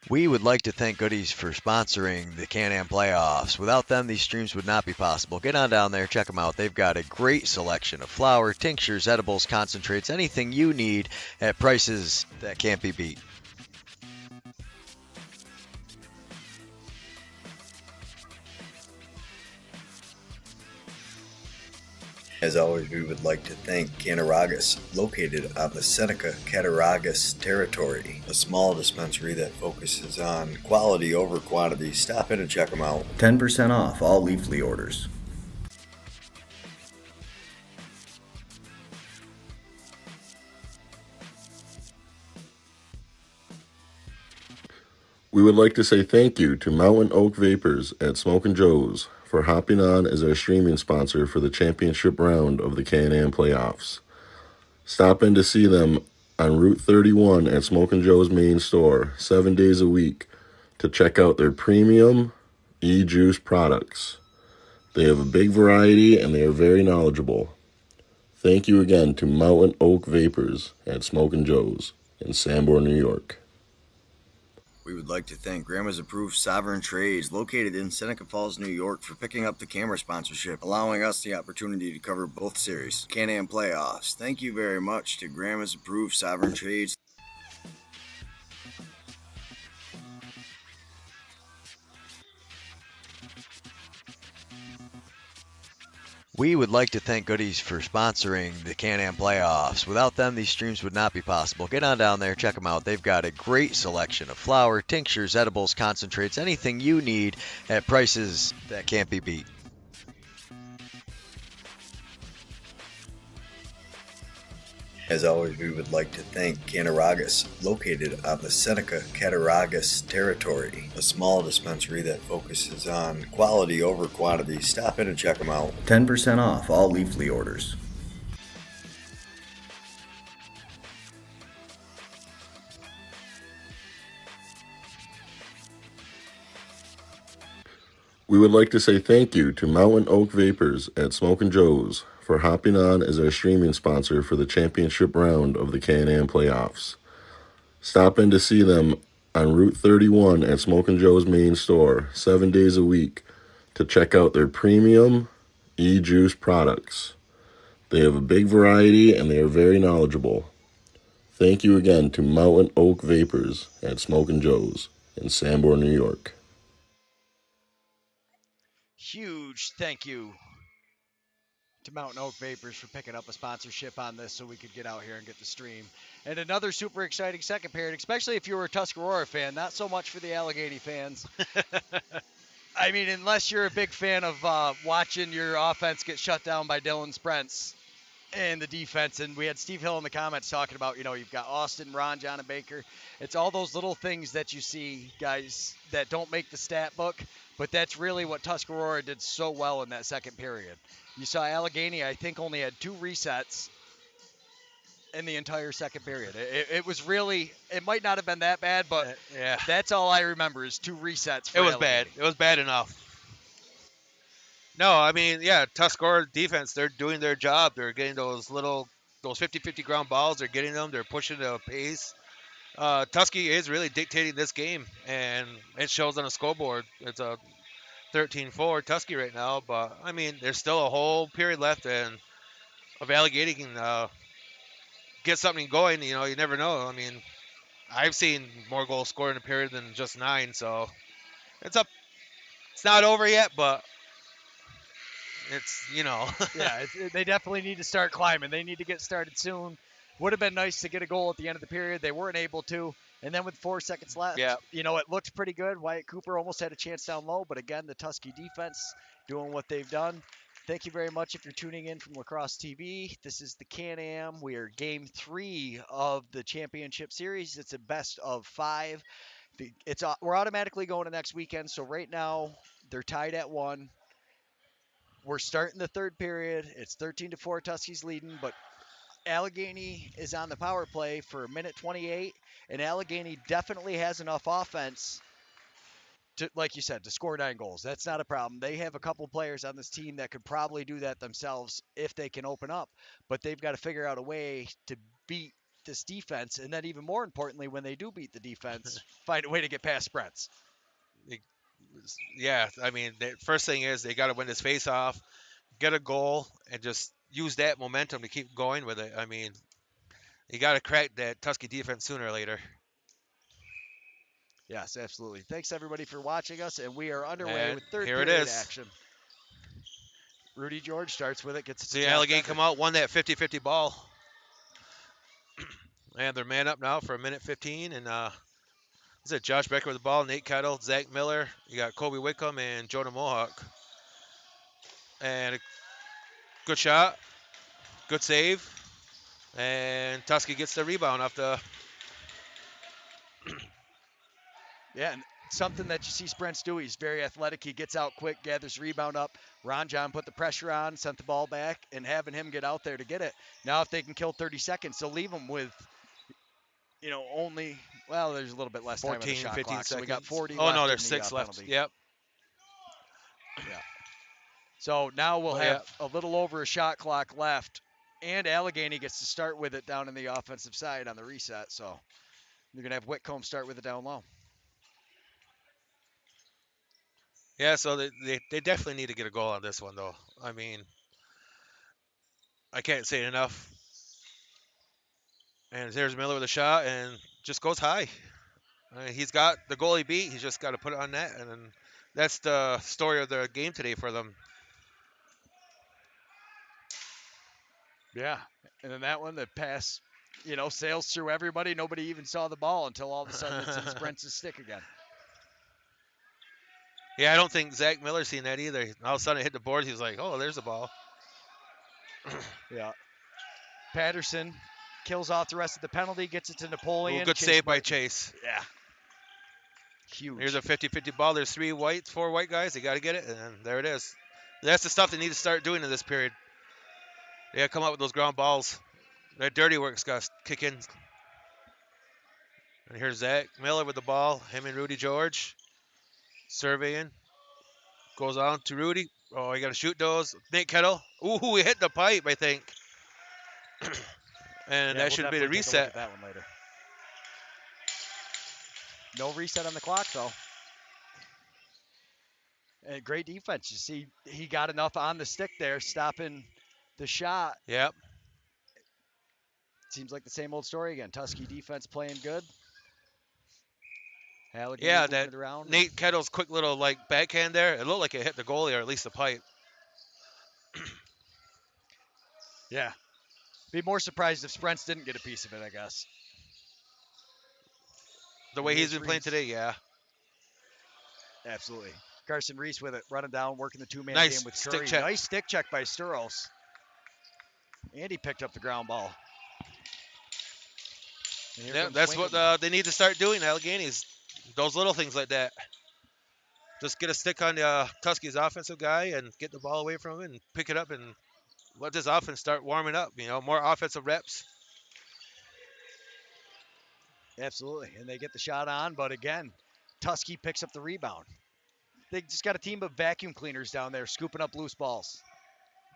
We would like to thank Goodies for sponsoring the Can-Am playoffs. Without them, these streams would not be possible. Get on down there, check them out. They've got a great selection of flour, tinctures, edibles, concentrates, anything you need at prices that can't be beat. As always, we would like to thank Cattaraugus, located on the Seneca Cattaraugus territory, a small dispensary that focuses on quality over quantity. Stop in and check them out. 10% off all Leafly orders. We would like to say thank you to Mountain Oak Vapors at Smokin' Joe's for hopping on as our streaming sponsor for the championship round of the Can-Am playoffs. Stop in to see them on Route 31 at Smokin' Joe's main store 7 days a week to check out their premium e-juice products. They have a big variety and they are very knowledgeable. Thank you again to Mountain Oak Vapors at Smokin' Joe's in Sanborn, New York. We would like to thank Grandma's Approved Sovereign Trades, located in Seneca Falls, New York, for picking up the camera sponsorship, allowing us the opportunity to cover both series, Can-Am playoffs. Thank you very much to Grandma's Approved Sovereign Trades. We would like to thank Goodies for sponsoring the Can-Am playoffs. Without them, these streams would not be possible. Get on down there, check them out. They've got a great selection of flour, tinctures, edibles, concentrates, anything you need at prices that can't be beat. As always, we would like to thank Cattaraugus, located on the Seneca Cattaraugus territory, a small dispensary that focuses on quality over quantity. Stop in and check them out. 10% off all Leafly orders. We would like to say thank you to Mountain Oak Vapors at Smokin' Joe's for hopping on as our streaming sponsor for the championship round of the Can-Am playoffs. Stop in to see them on Route 31 at Smokin' Joe's main store 7 days a week to check out their premium e-juice products. They have a big variety and they are very knowledgeable. Thank you again to Mountain Oak Vapors at Smokin' Joe's in Sanborn, New York. Huge thank you to Mountain Oak Vapors for picking up a sponsorship on this so we could get out here and get the stream. And another super exciting second period, especially if you were a Tuscarora fan, not so much for the Allegany fans. I mean, unless you're a big fan of watching your offense get shut down by Dylan Sprents and the defense. And we had Steve Hill in the comments talking about, you've got Austin, Ron, John, and Baker. It's all those little things that you see, guys, that don't make the stat book. But that's really what Tuscarora did so well in that second period. You saw Allegany, I think, only had 2 resets in the entire second period. It was really, it might not have been that bad, but Yeah, that's all I remember is 2 resets for it was Allegany. bad. It was bad enough. No, I mean, yeah, Tuscarora defense, they're doing their job. They're getting those 50-50 ground balls. They're getting them. They're pushing the pace. Tusky is really dictating this game, and it shows on the scoreboard. It's a 13-4 Tusky right now, but I mean, there's still a whole period left, and if Allegheny can get something going, you never know. I mean, I've seen more goals scored in a period than just 9, so it's up. It's not over yet, but it's Yeah, they definitely need to start climbing. They need to get started soon. Would have been nice to get a goal at the end of the period. They weren't able to. And then with 4 seconds left, Yeah. it looked pretty good. Wyatt Cooper almost had a chance down low, but again, the Tusky defense doing what they've done. Thank you very much if you're tuning in from Lacrosse TV. This is the Can-Am. We are game 3 of the championship series. It's a best of 5. We're automatically going to next weekend. So right now they're tied at 1. We're starting the third period. It's 13-4. Tuskegee leading, but Allegany is on the power play for a minute 28, and Allegany definitely has enough offense to, like you said, to score 9 goals. That's not a problem. They have a couple players on this team that could probably do that themselves if they can open up, but they've got to figure out a way to beat this defense, and then even more importantly, when they do beat the defense, find a way to get past sprints. Yeah, I mean, the first thing is they got to win this face-off, get a goal, and just use that momentum to keep going with it. I mean, you got to crack that Tusky defense sooner or later. Yes, absolutely. Thanks everybody for watching us, and we are underway And with third here it period is. action. Rudy George starts with it, gets it to See Josh Allegheny Becker. come out, won that 50-50 ball. And they're man up now for a minute 15. And is it Josh Becker with the ball, Nate Kettle, Zach Miller. You got Kobe Wickham and Jonah Mohawk. And a good shot, good save. And Tusky gets the rebound off the. Yeah, and something that you see Sprents do. He's very athletic. He gets out quick, gathers rebound up. Ron John put the pressure on, sent the ball back, and having him get out there to get it. Now, if they can kill 30 seconds, they'll leave him with, only, well, there's a little bit less time on the 14, shot 15 clock. seconds. So we got 40 Oh, left no, in there's the 6 left. penalty. Yep. Yeah. So now we'll Oh, have a little over a shot clock left, and Allegany gets to start with it down in the offensive side on the reset. So you're going to have Whitcomb start with it down low. Yeah, so they definitely need to get a goal on this one, though. I mean, I can't say it enough. And there's Miller with a shot and just goes high. He's got the goalie beat. He's just got to put it on net. And then that's the story of the game today for them. Yeah. And then that one, the pass, sails through everybody. Nobody even saw the ball until all of a sudden it's in Sprents' stick again. Yeah, I don't think Zach Miller seen that either. All of a sudden it hit the boards. He was like, oh, there's the ball. Yeah. Patterson kills off the rest of the penalty, gets it to Napoleon. Ooh, good save by Chase. Yeah. Huge. Here's a 50-50 ball. There's 4 white guys. They got to get it, and there it is. That's the stuff they need to start doing in this period. They got to come up with those ground balls. That dirty work's got to kick in. And here's Zach Miller with the ball. Him and Rudy George surveying. Goes on to Rudy. Oh, you got to shoot those. Nate Kettle. Ooh, he hit the pipe, I think. And that should be the definitely take a look reset. at that one later. No reset on the clock, though. And great defense. You see, he got enough on the stick there, stopping the shot. Yep. Seems like the same old story again. Tusky defense playing good. Allegany Yeah, moving that it around. Nate Kettle's quick little backhand there. It looked like it hit the goalie or at least the pipe. Yeah. Be more surprised if Sprents didn't get a piece of it, I guess. The way he's been playing today, yeah. Absolutely. Carson Reese with it, running down, working the two-man Nice game with stick Curry. check. Nice stick check by Sturos. And he picked up the ground ball. Yeah, that's what they need to start doing, Allegany's. Those little things like that. Just get a stick on Tuskegee offensive guy and get the ball away from him and pick it up and let this offense start warming up. More offensive reps. Absolutely. And they get the shot on, but again, Tuskegee picks up the rebound. They just got a team of vacuum cleaners down there scooping up loose balls.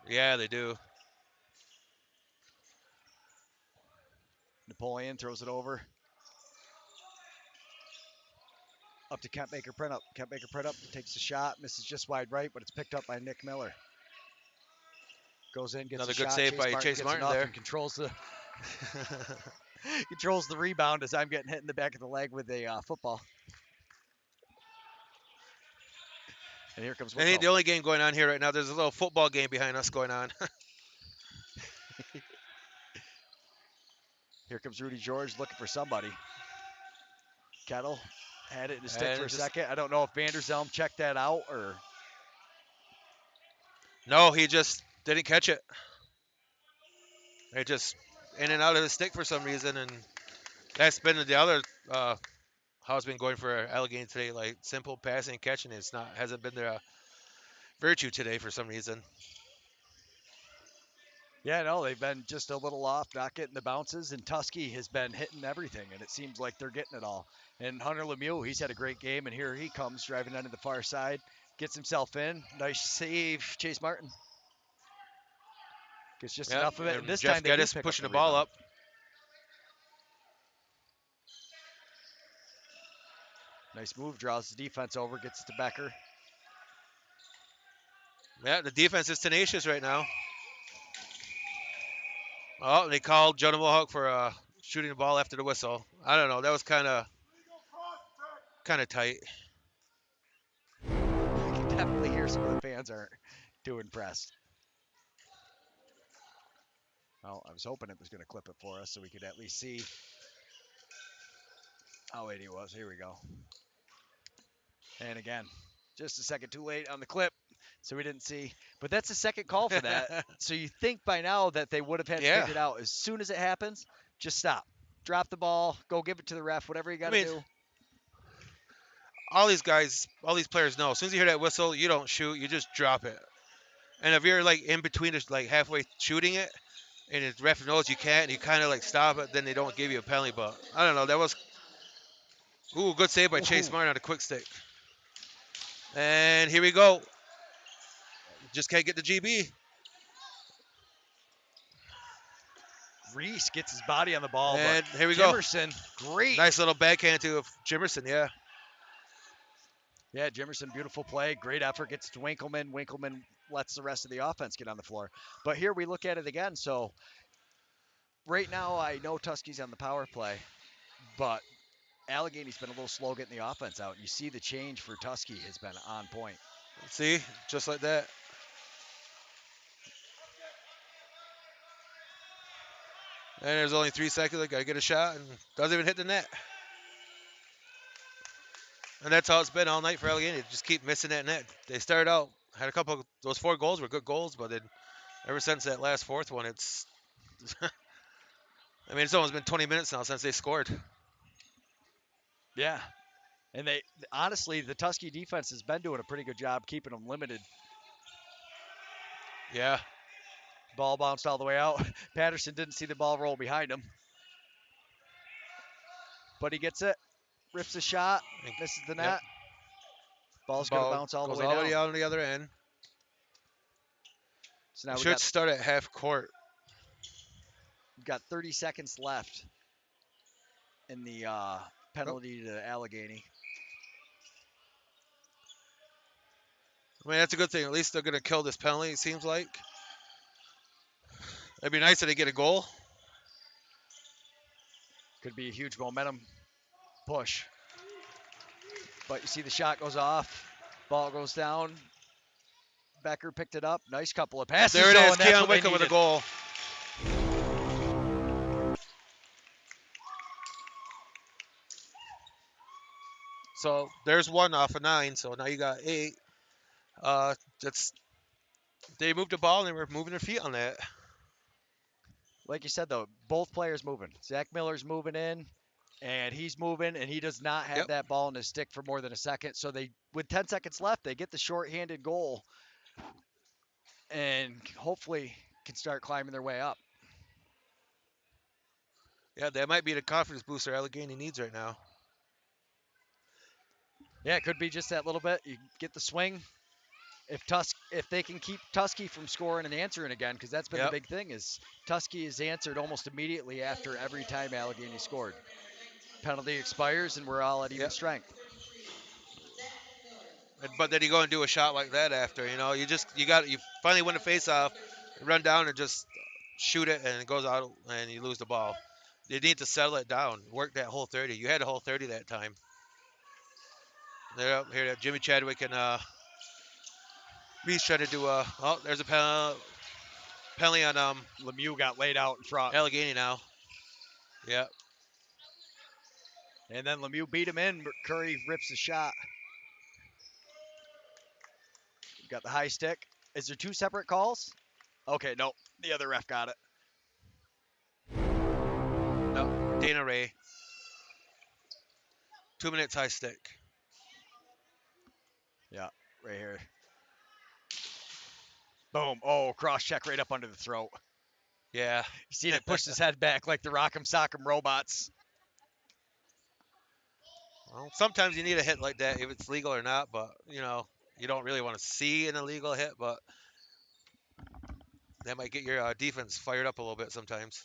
Yeah, they do. Napoleon throws it over. Up to Kent Baker Print up. Kent Baker Print up, takes the shot, misses just wide right, but it's picked up by Nick Miller. Goes in, gets Another a good shot. save by Chase Martin there. And controls the controls the rebound as I'm getting hit in the back of the leg with a football. And here comes It ain't the Whitcomb. only game going on here right now. There's a little football game behind us going on. Here comes Rudy George looking for somebody. Kettle had it in his stick for a second. I don't know if Vanderzelm checked that out or. No, he just didn't catch it. It just in and out of his stick for some reason, and that's been the other how it's been going for Allegany today. Like simple passing and catching, hasn't been their virtue today for some reason. Yeah, no, they've been just a little off, not getting the bounces, and Tusky has been hitting everything, and it seems like they're getting it all. And Hunter Lemieux, he's had a great game, and here he comes driving onto the far side, gets himself in. Nice save, Chase Martin. Gets just Yeah, enough of it, and and this Jeff time they do Geddes pick up pushing the the ball rebound. up. Nice move, draws the defense over, gets it to Becker. Yeah, the defense is tenacious right now. Oh, they called Joe Tomahawk for shooting the ball after the whistle. I don't know. That was kind of tight. You can definitely hear some of the fans aren't too impressed. Well, I was hoping it was going to clip it for us so we could at least see how late he was. Here we go. And again, just a second too late on the clip, so we didn't see. But that's the second call for that. So you think by now that they would have had Yeah. figured out as soon as it happens, just stop. Drop the ball, go give it to the ref, whatever you got to do. All these guys, all these players know. As soon as you hear that whistle, you don't shoot. You just drop it. And if you're like in between, just like halfway shooting it, and the ref knows you can't, and you kind of like stop it, then they don't give you a penalty. But I don't know. That was good save by Chase Martin on a quick stick. And here we go. Just can't get the GB. Reese gets his body on the ball, And but here we go. Jimerson, great. Nice little backhand to Jimerson, yeah. Yeah, Jimerson, beautiful play, great effort, gets to Winkleman. Winkleman lets the rest of the offense get on the floor. But here we look at it again. So right now, I know Tusky's on the power play, but Allegany's been a little slow getting the offense out. You see the change for Tusky has been on point. See, just like that. And there's only 3 seconds. I gotta get a shot, and doesn't even hit the net. And that's how it's been all night for Allegheny. They just keep missing that net. They started out, had a couple of, those 4 goals were good goals, but then ever since that last 4th one, it's I mean, it's almost been 20 minutes now since they scored. Yeah. And they honestly, the Tusky defense has been doing a pretty good job keeping them limited. Yeah. Ball bounced all the way out. Patterson didn't see the ball roll behind him. But he gets it, rips a shot, misses the net. Yep. Ball's going to bounce all the way all the way down. out on the other end. So now Should start at half court. we've got 30 seconds left in the penalty to Allegany. I mean, that's a good thing. At least they're going to kill this penalty, it seems like. It'd be nice if they get a goal. Could be a huge momentum push. But you see the shot goes off. Ball goes down. Becker picked it up. Nice couple of passes. There it is. And that's Keon what they Wickham with a needed. goal. So there's 1 off of 9. So now you got 8. They moved the ball and they were moving their feet on that. Like you said, though, both players moving. Zach Miller's moving in, and he's moving, and he does not have that ball in his stick for more than a second. So they, with 10 seconds left, they get the shorthanded goal, and hopefully can start climbing their way up. Yeah, that might be the confidence booster Allegheny needs right now. Yeah, it could be just that little bit. You get the swing. If they can keep Tusky from scoring and answering again, because that's been the big thing, is Tusky is answered almost immediately after every time Allegany scored. Penalty expires and we're all at even strength. But then you go and do a shot like that after, you finally win the face-off, run down and just shoot it, and it goes out and you lose the ball. You need to settle it down, work that whole 30. You had a whole 30 that time. They're up here, Jimmy Chadwick and Reese trying to do there's a penalty on Lemieux got laid out in front. Allegheny now. Yeah. And then Lemieux beat him in. Curry rips the shot. Got the high stick. Is there 2 separate calls? Okay, no. The other ref got it. No, Dana Ray. 2 minutes high stick. Yeah, right here. Boom. Oh, cross check right up under the throat. Yeah. You see it pushed his head back like the Rock'em Sock'em robots. Well, sometimes you need a hit like that if it's legal or not, but you know you don't really want to see an illegal hit, but that might get your defense fired up a little bit sometimes.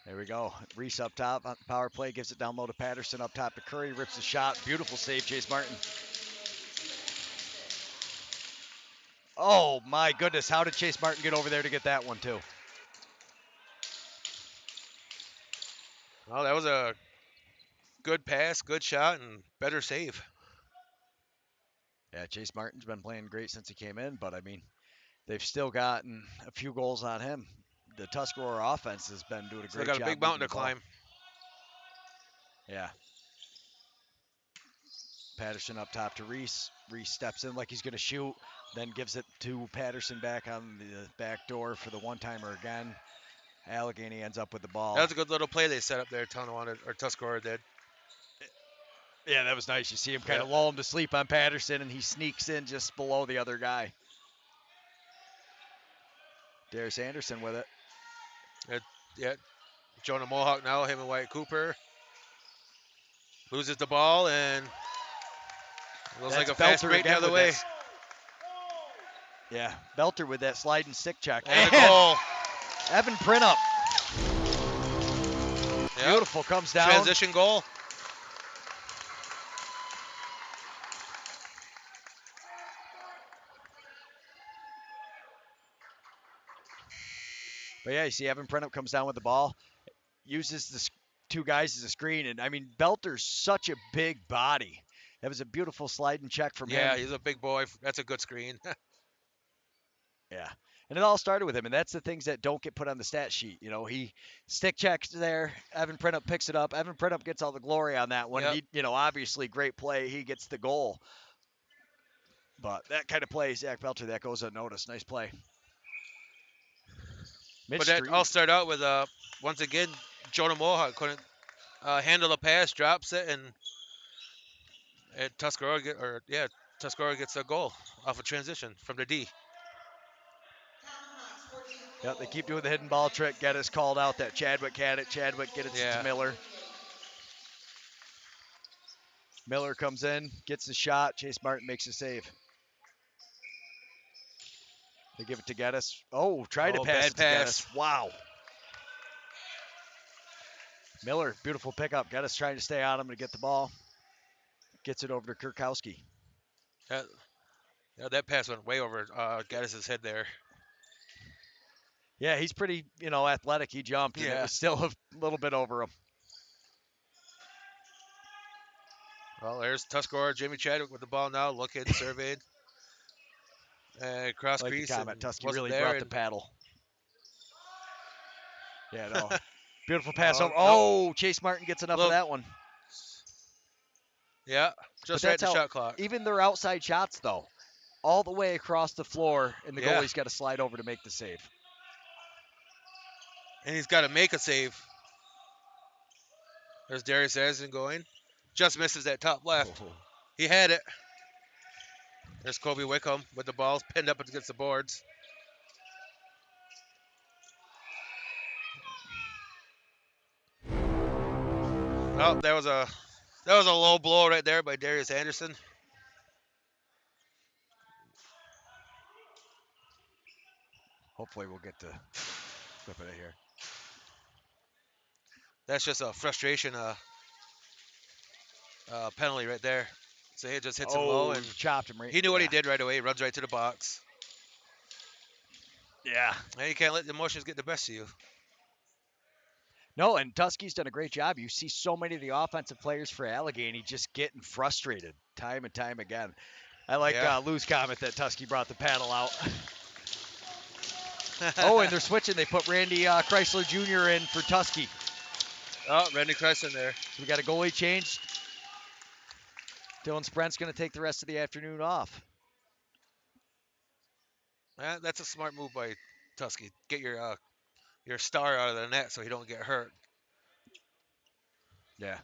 There we go. Reese up top on the power play, gives it down low to Patterson, up top to Curry, rips the shot. Beautiful save, Chase Martin. Oh my goodness, how did Chase Martin get over there to get that one too? Well, that was a good pass, good shot, and better save. Yeah, Chase Martin's been playing great since he came in, but I mean, they've still gotten a few goals on him. The Tuscarora offense has been doing a Still great got a job. big moving mountain the to ball. climb. Yeah. Patterson up top to Reese. Reese steps in like he's going to shoot, then gives it to Patterson back on the back door for the one-timer again. Allegany ends up with the ball. That was a good little play they set up there. Tuscarora did. Yeah, that was nice. You see him kind of Yeah. lull him to sleep on Patterson, and he sneaks in just below the other guy. Darius Anderson with it. Yeah. Jonah Mohawk now, him and Wyatt Cooper. Loses the ball and looks like a fast Belter break the again other with way. that. Yeah, Belter with that sliding stick check. And a goal. Evan Printup. Yep. Beautiful, comes down. Transition goal. But yeah, you see Evan Printup comes down with the ball, uses the two guys as a screen, and I mean Belter's such a big body. That was a beautiful sliding check from him. Yeah, he's a big boy. That's a good screen. Yeah. And it all started with him, and that's the things that don't get put on the stat sheet. You know, he stick checks there. Evan Printup picks it up. Evan Printup gets all the glory on that one. Yep. He, you know, obviously great play. He gets the goal. But that kind of play, Zach Belter, that goes unnoticed. Nice play. But that all started out with, once again, Jonah Mohawk couldn't handle the pass, drops it, and Tuscarora gets a goal off a transition from the D. Yep, they keep doing the hidden ball trick. Geddes called out that Chadwick had it. Chadwick get it to Miller. Miller comes in, gets the shot. Chase Martin makes a save. They give it to Geddes. Oh, tried to pass it to Geddes. Wow. Miller, beautiful pickup. Geddes trying to stay on him to get the ball. Gets it over to Kurkowski. That pass went way over Geddes' head there. Yeah, he's pretty, athletic. He jumped, and it was still a little bit over him. Well, there's Tuscarora, Jimmy Chadwick with the ball now, looking, surveyed. And cross Like crease. the comment, Tusky really there brought the paddle. Yeah, no. Beautiful pass over. Nope. Oh, Chase Martin gets enough of that one. Yeah, just right at the shot clock. Even their outside shots, though, all the way across the floor, and the goalie's got to slide over to make the save. And he's got to make a save. There's Darius Anderson going. Just misses that top left. Oh. He had it. There's Kobe Wickham with the ball pinned up against the boards. Oh, that was a low blow right there by Darius Anderson. Hopefully we'll get to flip it here. That's just a frustration penalty right there. So he just hits him low and chopped him right. He knew what he did right away. He runs right to the box. Yeah. And you can't let the emotions get the best of you. No, and Tusky's done a great job. You see so many of the offensive players for Allegany just getting frustrated time and time again. I like Lou's comment that Tusky brought the paddle out. Oh, and they're switching. They put Randy Chrysler Jr. in for Tusky. Oh, Randy Chrysler there. So we got a goalie change. Dylan Sprent's going to take the rest of the afternoon off. That's a smart move by Tusky. Get your star out of the net so he don't get hurt. Yeah.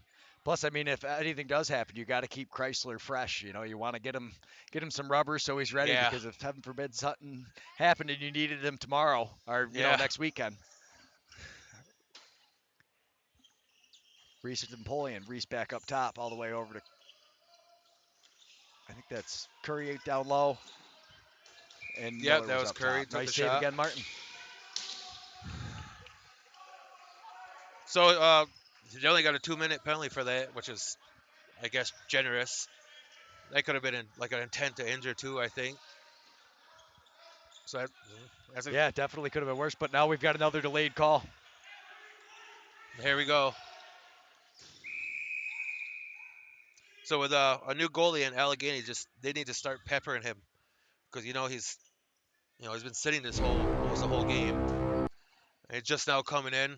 Plus, I mean, if anything does happen, you got to keep Chrysler fresh. You know, you want to get him some rubber so he's ready Yeah, because if heaven forbid something happened and you needed him tomorrow or yeah. next weekend. Reese and Napoleon. Reese back up top all the way over to. I think that's Curry down low and Yep, Miller that was was up Curry. top. Took Nice the save shot. again, Martin. So they only got a 2-minute penalty for that, which is, I guess, generous. That could have been like an intent to injure too, I think. So that's a, Yeah, definitely could have been worse, but now we've got another delayed call. here we go. So with a new goalie in Allegany, they need to start peppering him because he's been sitting almost the whole game, and he's just now coming in.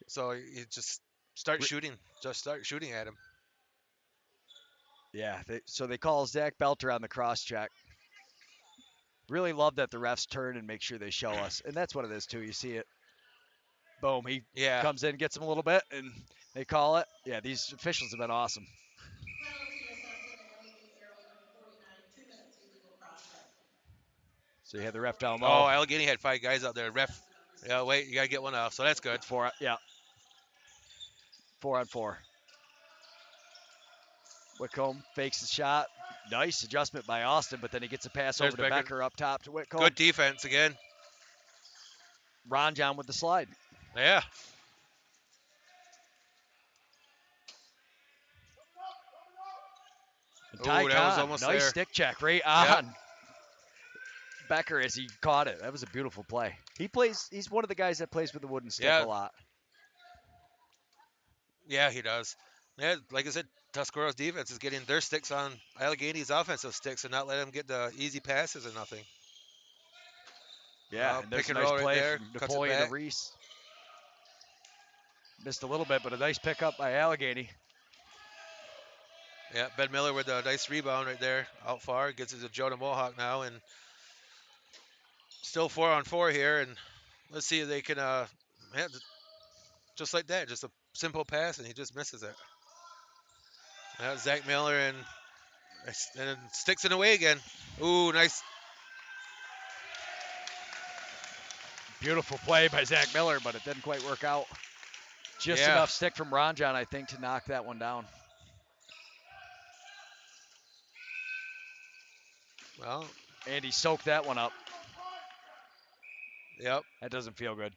So you just start shooting at him. Yeah, so they call Zach Belter on the cross check. Really love that the refs turn and make sure they show us, and that's what it is too. You see it, boom, he Yeah, comes in, gets him a little bit, and they call it. Yeah, these officials have been awesome. Penalty assessed on the Allegheny Arrows number 49, 2 minutes illegal cross check. So you had the ref down Oh, low. Allegheny had 5 guys out there. Ref, yeah, wait, you gotta get one off. So that's good. It's 4-on-4. Whitcomb fakes the shot. Nice adjustment by Austin, but then he gets a pass There's over to Becker. Becker up top to Whitcomb. Good defense again. Ron John with the slide. Yeah. And Ooh, Ty that was Khan, almost nice there. stick check right Yep. on Becker as he caught it. That was a beautiful play. He's one of the guys that plays with the wooden stick Yeah. a lot. Yeah, he does. Yeah, like I said, Tuscarora's defense is getting their sticks on Allegany's offensive sticks and not letting them get the easy passes or nothing. Yeah, and there's Pick a and nice roll right play there. from Cuts it Napoleon to back. Reese. Missed a little bit, but a nice pickup by Allegany. Yeah, Ben Miller with a nice rebound right there, out far. Gets it to Joe Mohawk now, and still 4-on-4 here. And let's see if they can, just like that, just a simple pass, and he just misses it. Zach Miller and sticks it away again. Ooh, nice. Beautiful play by Zach Miller, but it didn't quite work out. Just Yeah. enough stick from Ron John, I think, to knock that one down. Well, And he soaked that one up. yep. That doesn't feel good.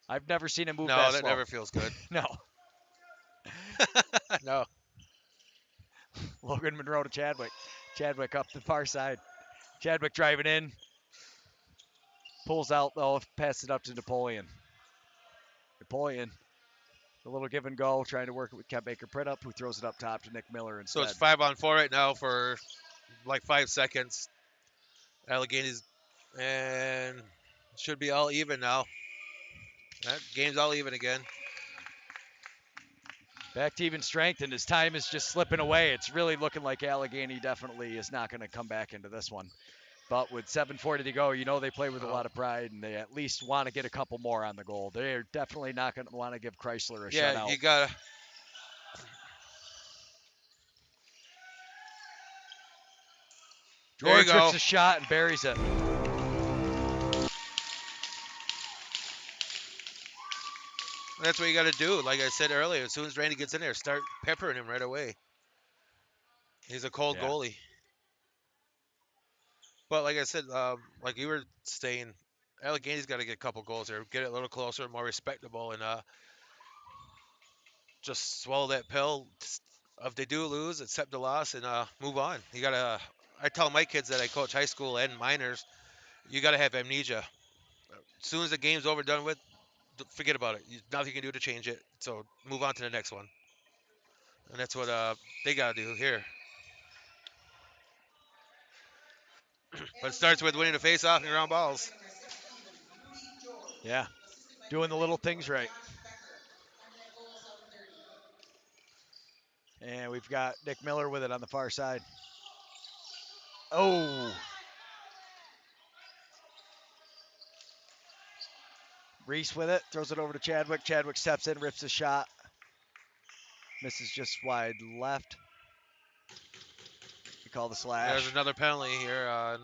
I've never seen him move No, that that slow. never feels good. No. No. Logan Monroe to Chadwick. Chadwick up the far side. Chadwick driving in. Pulls out, though, passes it up to Napoleon. Napoleon, a little give and go, trying to work it with Kent Baker Pritt who throws it up top to Nick Miller So instead. it's 5-on-4 right now for like 5 seconds. Allegany's and should be all even now. That game's all even again. Back to even strength, and his time is just slipping away. It's really looking like Allegany definitely is not going to come back into this one. But with 7:40 to go, they play with a lot of pride, and they at least want to get a couple more on the goal. They're definitely not going to want to give Chrysler a Yeah, shutout. you gotta. There you George rips go. a shot and buries it. That's what you got to do. Like I said earlier, as soon as Randy gets in there, start peppering him right away. He's a cold Yeah. goalie. But like I said, like you were saying, Allegany's got to get a couple goals here, get it a little closer, more respectable, and just swallow that pill. If they do lose, accept the loss and move on. You gotta. I tell my kids that I coach high school and minors, you gotta have amnesia. As soon as the game's over, done with, forget about it. Nothing you can do to change it. So move on to the next one. And that's what they gotta do here. But it starts with winning the face-off and ground balls. Number 16, Rudy George. Yeah. Assisted by Doing the little number 94, things right. Josh Becker. Time of that goal, 7:30. And we've got Nick Miller with it on the far side. Oh. Reese with it, throws it over to Chadwick. Chadwick steps in, rips a shot. Misses just wide left. We call the There's slash. another penalty here on.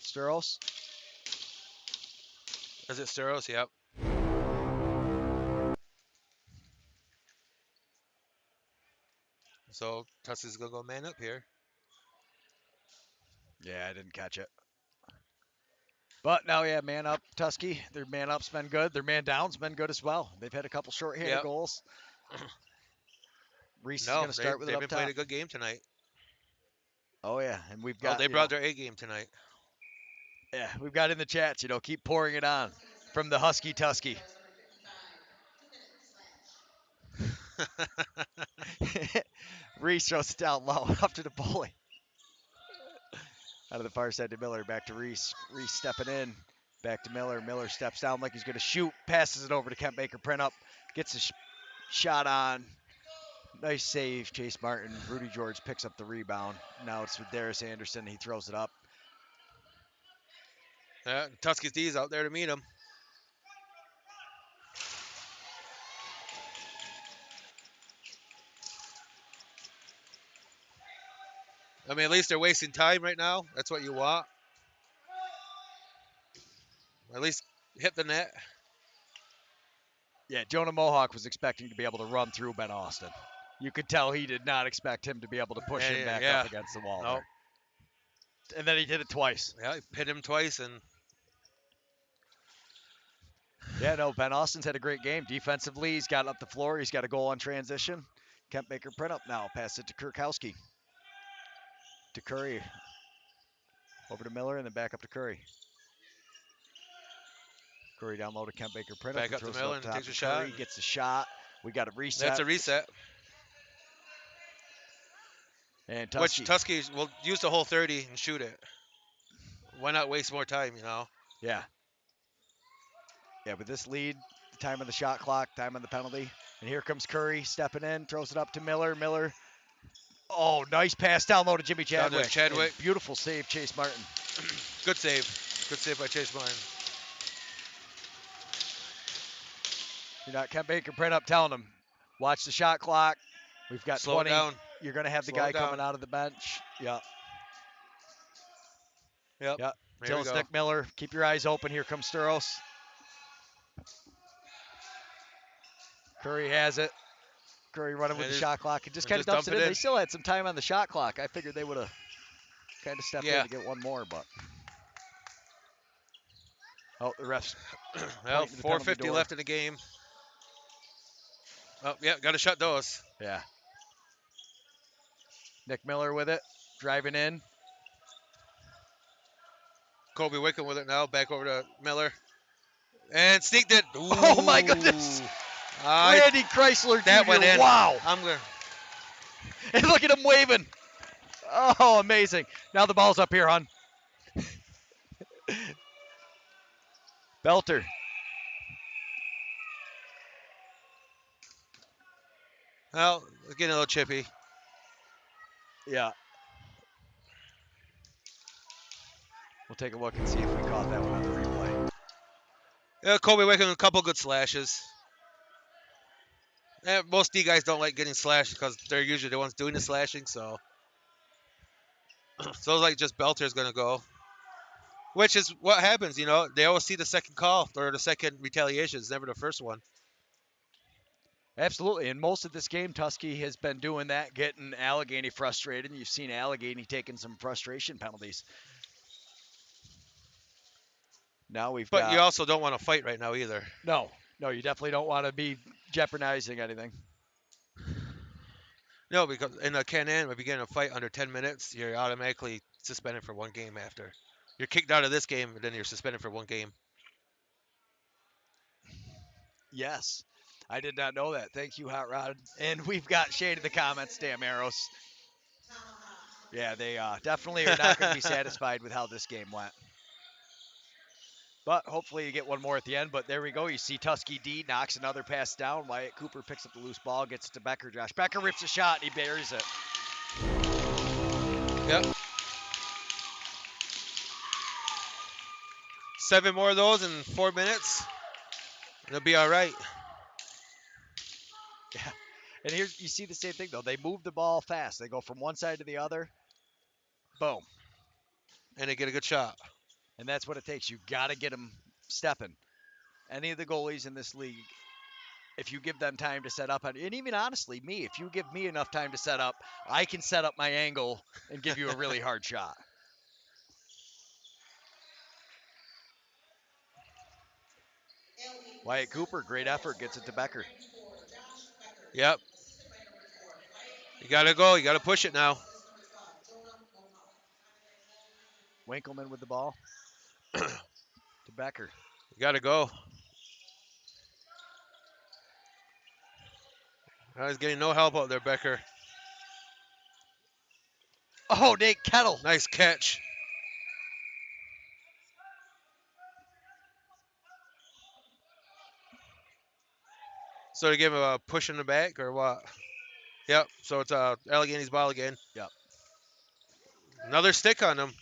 Sturos. Is it Steros? Yep. So Tussie's gonna go man up here. Yeah, I didn't catch it. But now, yeah, man up, Tusky. Their man up's been good. Their man down's been good as well. They've had a couple short-handed Yep. goals. Reese is No, going to start with it they've up been top. playing a good game tonight. Oh yeah, and we've Oh, got they brought their A game tonight. yeah, we've got in the chats. Keep pouring it on from the Husky Tusky. Reese throws it down low up to the bully. Out of the far side to Miller, back to Reese. Reese stepping in, back to Miller. Miller steps down like he's going to shoot, passes it over to Kent Baker. Print up, gets a shot on. Nice save, Chase Martin. Rudy George picks up the rebound. Now it's with Darius Anderson. He throws it up. Yeah, Tuskie's D's out there to meet him. I mean, at least they're wasting time right now. That's what you want. At least hit the net. Yeah, Jonah Mohawk was expecting to be able to run through Ben Austin. You could tell he did not expect him to be able to push him back up against the wall Nope. there. And then he did it twice. Yeah, he hit him twice, and Yeah, no, Ben Austin's had a great game. Defensively, he's got up the floor. He's got a goal on transition. Kent Baker print up now. Pass it to Kurkowski. To Curry. Over to Miller and then back up to Curry. Curry down low to Kent Baker print back up to Miller and takes a shot. Curry gets a shot. We got a reset. That's a reset. And Which Tusky. Tusky will use the whole 30 and shoot it. Why not waste more time, Yeah. Yeah, with this lead, time on the shot clock, time on the penalty. And here comes Curry stepping in, throws it up to Miller. Miller. Oh, nice pass down low to Jimmy Chadwick. Down to Chadwick. And beautiful save, Chase Martin. Good save. Good save by Chase Martin. You're not Kent Baker print up telling him, watch the shot clock. We've got Slow 20. it down. You're going to have the Slow guy it down. coming out of the bench. Yep. Yep. Yep. There we Tells go. Nick Miller, keep your eyes open. Here comes Sturos. Curry has it. Curry running with the shot clock. It just kind of dumps it in. They still had some time on the shot clock. I figured they would have kind of stepped in to get one more, but. Oh, the refs. Well, 4:50 left in the game. Oh, yeah, got to shut those. Yeah. Nick Miller with it, driving in. Kobe Wickham with it now, back over to Miller. And sneaked it. Ooh. Oh, my goodness. Randy Chrysler Jr. That went in. Wow. I'm going And look at him waving. Oh, amazing. Now the ball's up here, hon. Belter. Well, getting a little chippy. Yeah. We'll take a look and see if we caught that one on the replay. Yeah, Kobe Wickham, a couple good slashes. Most D guys don't like getting slashed because they're usually the ones doing the slashing, so. So like just Belter's going to go. Which is what happens, They always see the second call or the second retaliation. It's never the first one. Absolutely. And most of this game, Tusky has been doing that, getting Allegany frustrated. And you've seen Allegany taking some frustration penalties. Now we've got... But you also don't want to fight right now either. No, you definitely don't want to be jeopardizing anything. No, because in a Canam, if you get in a fight under 10 minutes, you're automatically suspended for one game after. You're kicked out of this game, and then you're suspended for one game. Yes. I did not know that. Thank you, Hot Rod. And we've got shade in the comments, damn arrows. Yeah, they definitely are not going to be satisfied with how this game went. But hopefully you get one more at the end. But there we go. You see Tusky D knocks another pass down. Wyatt Cooper picks up the loose ball, gets it to Becker. Josh Becker rips a shot, and he buries it. Yep. 7 more of those in 4 minutes. It'll be all right. Yeah. And here's you see the same thing though. They move the ball fast. They go from one side to the other. Boom. And they get a good shot. And that's what it takes. You got to get them stepping. Any of the goalies in this league, if you give them time to set up, and even honestly, me, if you give me enough time to set up, I can set up my angle and give you a really hard shot. Wyatt Cooper, great effort, gets it to Becker. Yep. You got to go. You got to push it now. Winkleman with the ball to Becker. You got to go. I was getting no help out there, Becker. Oh, Nate Kettle. Nice catch. So to give him a push in the back or what? Yep. So it's Allegany's ball again. Yep. Another stick on him.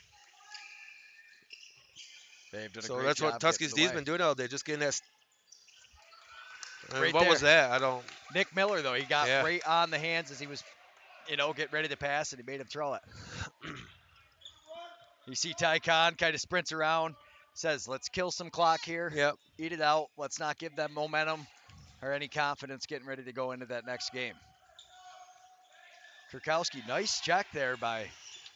They've done a So great that's job what Tuskegee D's way. been doing all day, just getting that. Right what there. was that? I don't. Nick Miller, though, he got right on the hands as he was, getting ready to pass, and he made him throw it. You see Ty Khan kind of sprints around, says, let's kill some clock here. Yep. Eat it out. Let's not give them momentum or any confidence getting ready to go into that next game. Kurkowski, nice check there by,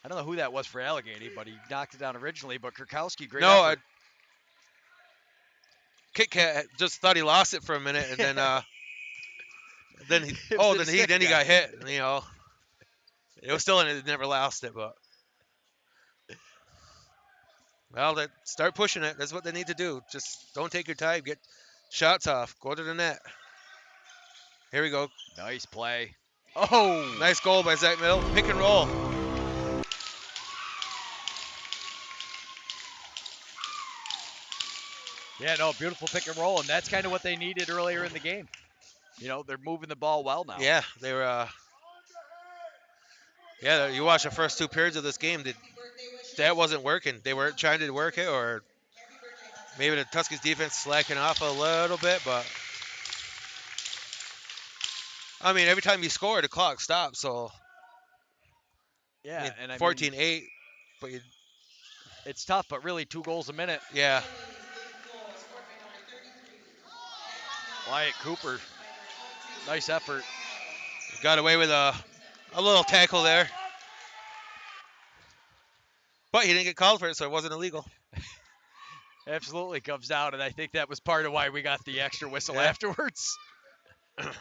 I don't know who that was for Allegany, but he knocked it down originally. But Kurkowski, great effort. Kit Kat just thought he lost it for a minute, and then he got hit. You know, it was still in it. Never lost it, but well, start pushing it. That's what they need to do. Just don't take your time. Get shots off. Go to the net. Here we go. Nice play. Oh, nice goal by Zach Mill. Pick and roll. Yeah, no, beautiful pick and roll, and that's kind of what they needed earlier in the game. They're moving the ball well now. Yeah, they were. You watch the first 2 periods of this game. That wasn't working. They weren't trying to work it, or maybe the Tuskegee defense slacking off a little bit. But I mean, every time you score, the clock stops. So yeah, I mean, 14-8, but it's tough. But really, 2 goals a minute. Yeah. Wyatt Cooper, nice effort. Got away with a little tackle there. But he didn't get called for it, so it wasn't illegal. Absolutely comes down, and I think that was part of why we got the extra whistle afterwards.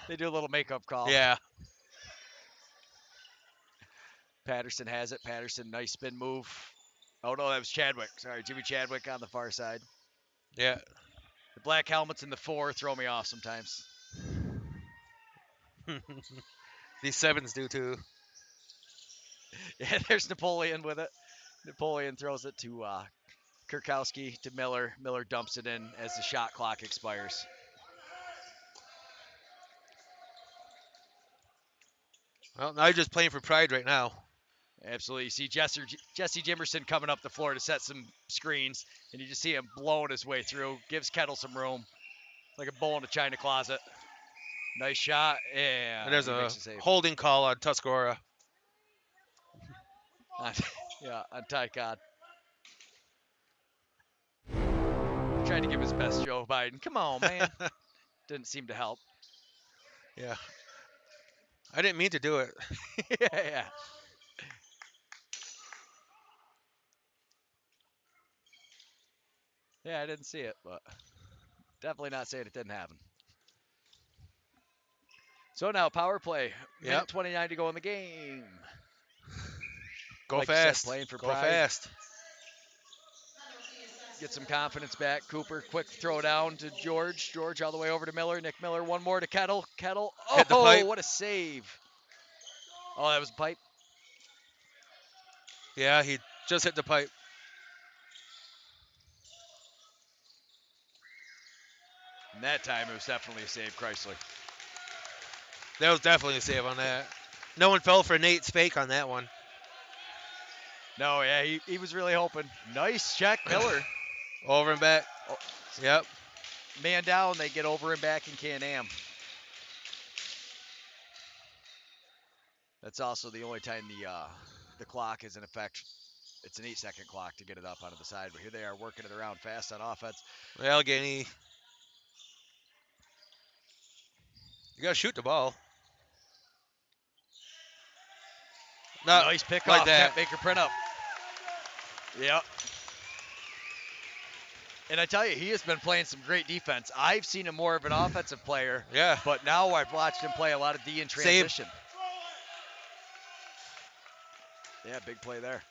They do a little makeup call. Yeah. Patterson has it. Patterson, nice spin move. Oh, no, that was Chadwick. Sorry, Jimmy Chadwick on the far side. Yeah. The black helmets in the 4 throw me off sometimes. These 7s do too. Yeah, there's Napoleon with it. Napoleon throws it to Kurkowski, to Miller. Miller dumps it in as the shot clock expires. Well, now you're just playing for pride right now. Absolutely. You see Jesse Jimerson coming up the floor to set some screens, and you just see him blowing his way through. Gives Kettle some room. Like a bull in a china closet. Nice shot. And there's a holding call on Tuscarora. On Ty Cobb. Trying to give his best, Joe Biden. Come on, man. Didn't seem to help. Yeah. I didn't mean to do it. Yeah. Yeah, I didn't see it, but definitely not saying it didn't happen. So now power play. Minute 29 to go in the game. Go like fast. Said, playing for Go pride. fast. Get some confidence back. Cooper, quick throw down to George. George all the way over to Miller. Nick Miller, one more to Kettle. Kettle. Oh, what a save. Oh, that was a pipe. Yeah, he just hit the pipe. And that time it was definitely a save, Chrysler. That was definitely a save on that. No one fell for Nate's fake on that one. No, yeah, he was really hoping. Nice check, Miller. Over and back. Oh. Yep. Man down, they get over and back in Canam. That's also the only time the clock is in effect. It's an 8-second clock to get it up onto the side, but here they are working it around fast on offense. Allegany, you gotta shoot the ball. Not Nice pickoff, like that. can't make her print up. Yep. And I tell you, he has been playing some great defense. I've seen him more of an offensive player, Yeah. but now I've watched him play a lot of D in transition. Yeah, big play there.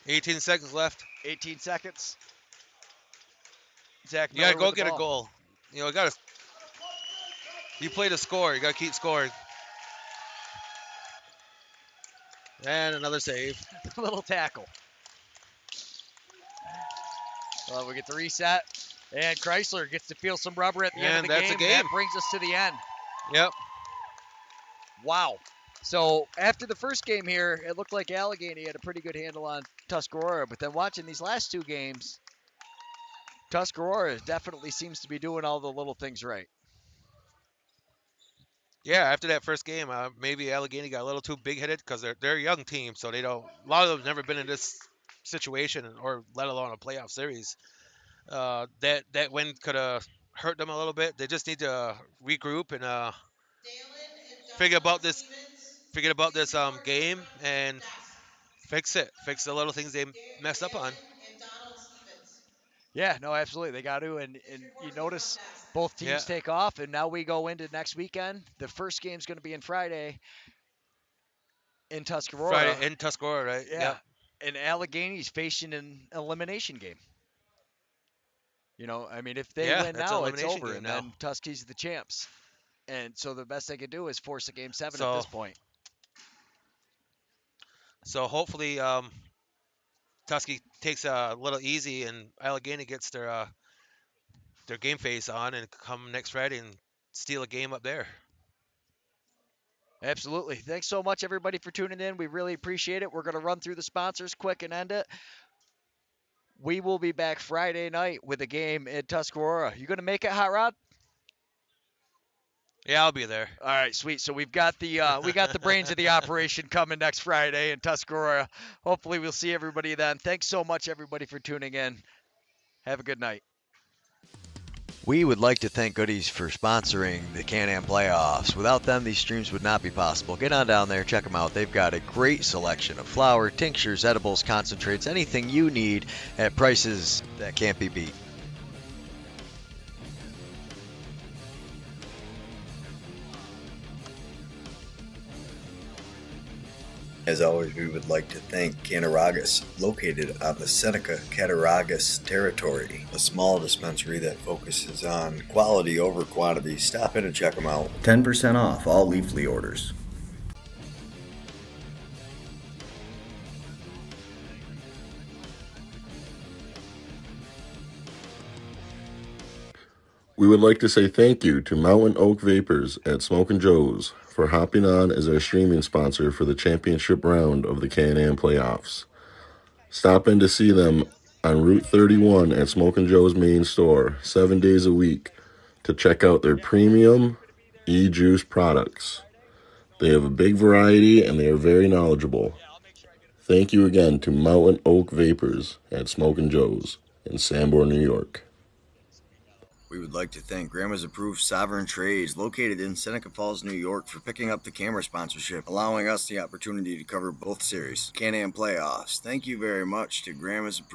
18 seconds left. 18 seconds. Zach You gotta Miller go with the get a ball. goal. You know, you play to score. You gotta keep scoring. And another save. Little tackle. Well, we get the reset, and Chrysler gets to feel some rubber at the end of And the that's game. a game. That brings us to the end. Yep. Wow. So after the first game here, it looked like Allegany had a pretty good handle on Tuscarora, but then watching these last two games, Tuscarora definitely seems to be doing all the little things right. Yeah, after that first game, maybe Allegany got a little too big-headed because they're a young team, so they don't. A lot of them have never been in this situation, or let alone a playoff series. That win could have hurt them a little bit. They just need to regroup and figure about this game and fix it. Fix the little things they messed up on. Yeah, no, absolutely. They got to. And you notice both Yeah. teams take off, and now we go into next weekend. The first game's going to be in Friday in Tuscarora. Friday in Tuscarora, right? Yeah. Yep. And Allegany's facing an elimination game. You know, I mean, if they Yeah, win that's an now, it's elimination over, game and now. then Tuskegee the champs. And so the best they can do is force a game 7 at So- this point. So hopefully, Tuskegee takes a little easy, and Allegany gets their game face on, and come next Friday and steal a game up there. Absolutely. Thanks so much, everybody, for tuning in. We really appreciate it. We're going to run through the sponsors quick and end it. We will be back Friday night with a game in Tuscarora. You going to make it, Hot Rod? Yeah, I'll be there. All right, sweet. So we've got the brains of the operation coming next Friday in Tuscarora. Hopefully, we'll see everybody then. Thanks so much, everybody, for tuning in. Have a good night. We would like to thank Goodies for sponsoring the Canam playoffs. Without them, these streams would not be possible. Get on down there, check them out. They've got a great selection of flour, tinctures, edibles, concentrates, anything you need at prices that can't be beat. As always, we would like to thank Canaragas, located on the Seneca-Cattaraugus territory, a small dispensary that focuses on quality over quantity. Stop in and check them out. 10% off all Leafly orders. We would like to say thank you to Mountain Oak Vapors at Smokin' Joe's for hopping on as our streaming sponsor for the championship round of the Can-Am playoffs. Stop in to see them on Route 31 at Smokin' Joe's main store 7 days a week to check out their premium e-juice products. They have a big variety and they are very knowledgeable. Thank you again to Mountain Oak Vapors at Smokin' Joe's in Sanborn, New York. We would like to thank Grandma's Approved Sovereign Trades, located in Seneca Falls, New York, for picking up the camera sponsorship, allowing us the opportunity to cover both series, Can-Am playoffs. Thank you very much to Grandma's Approved.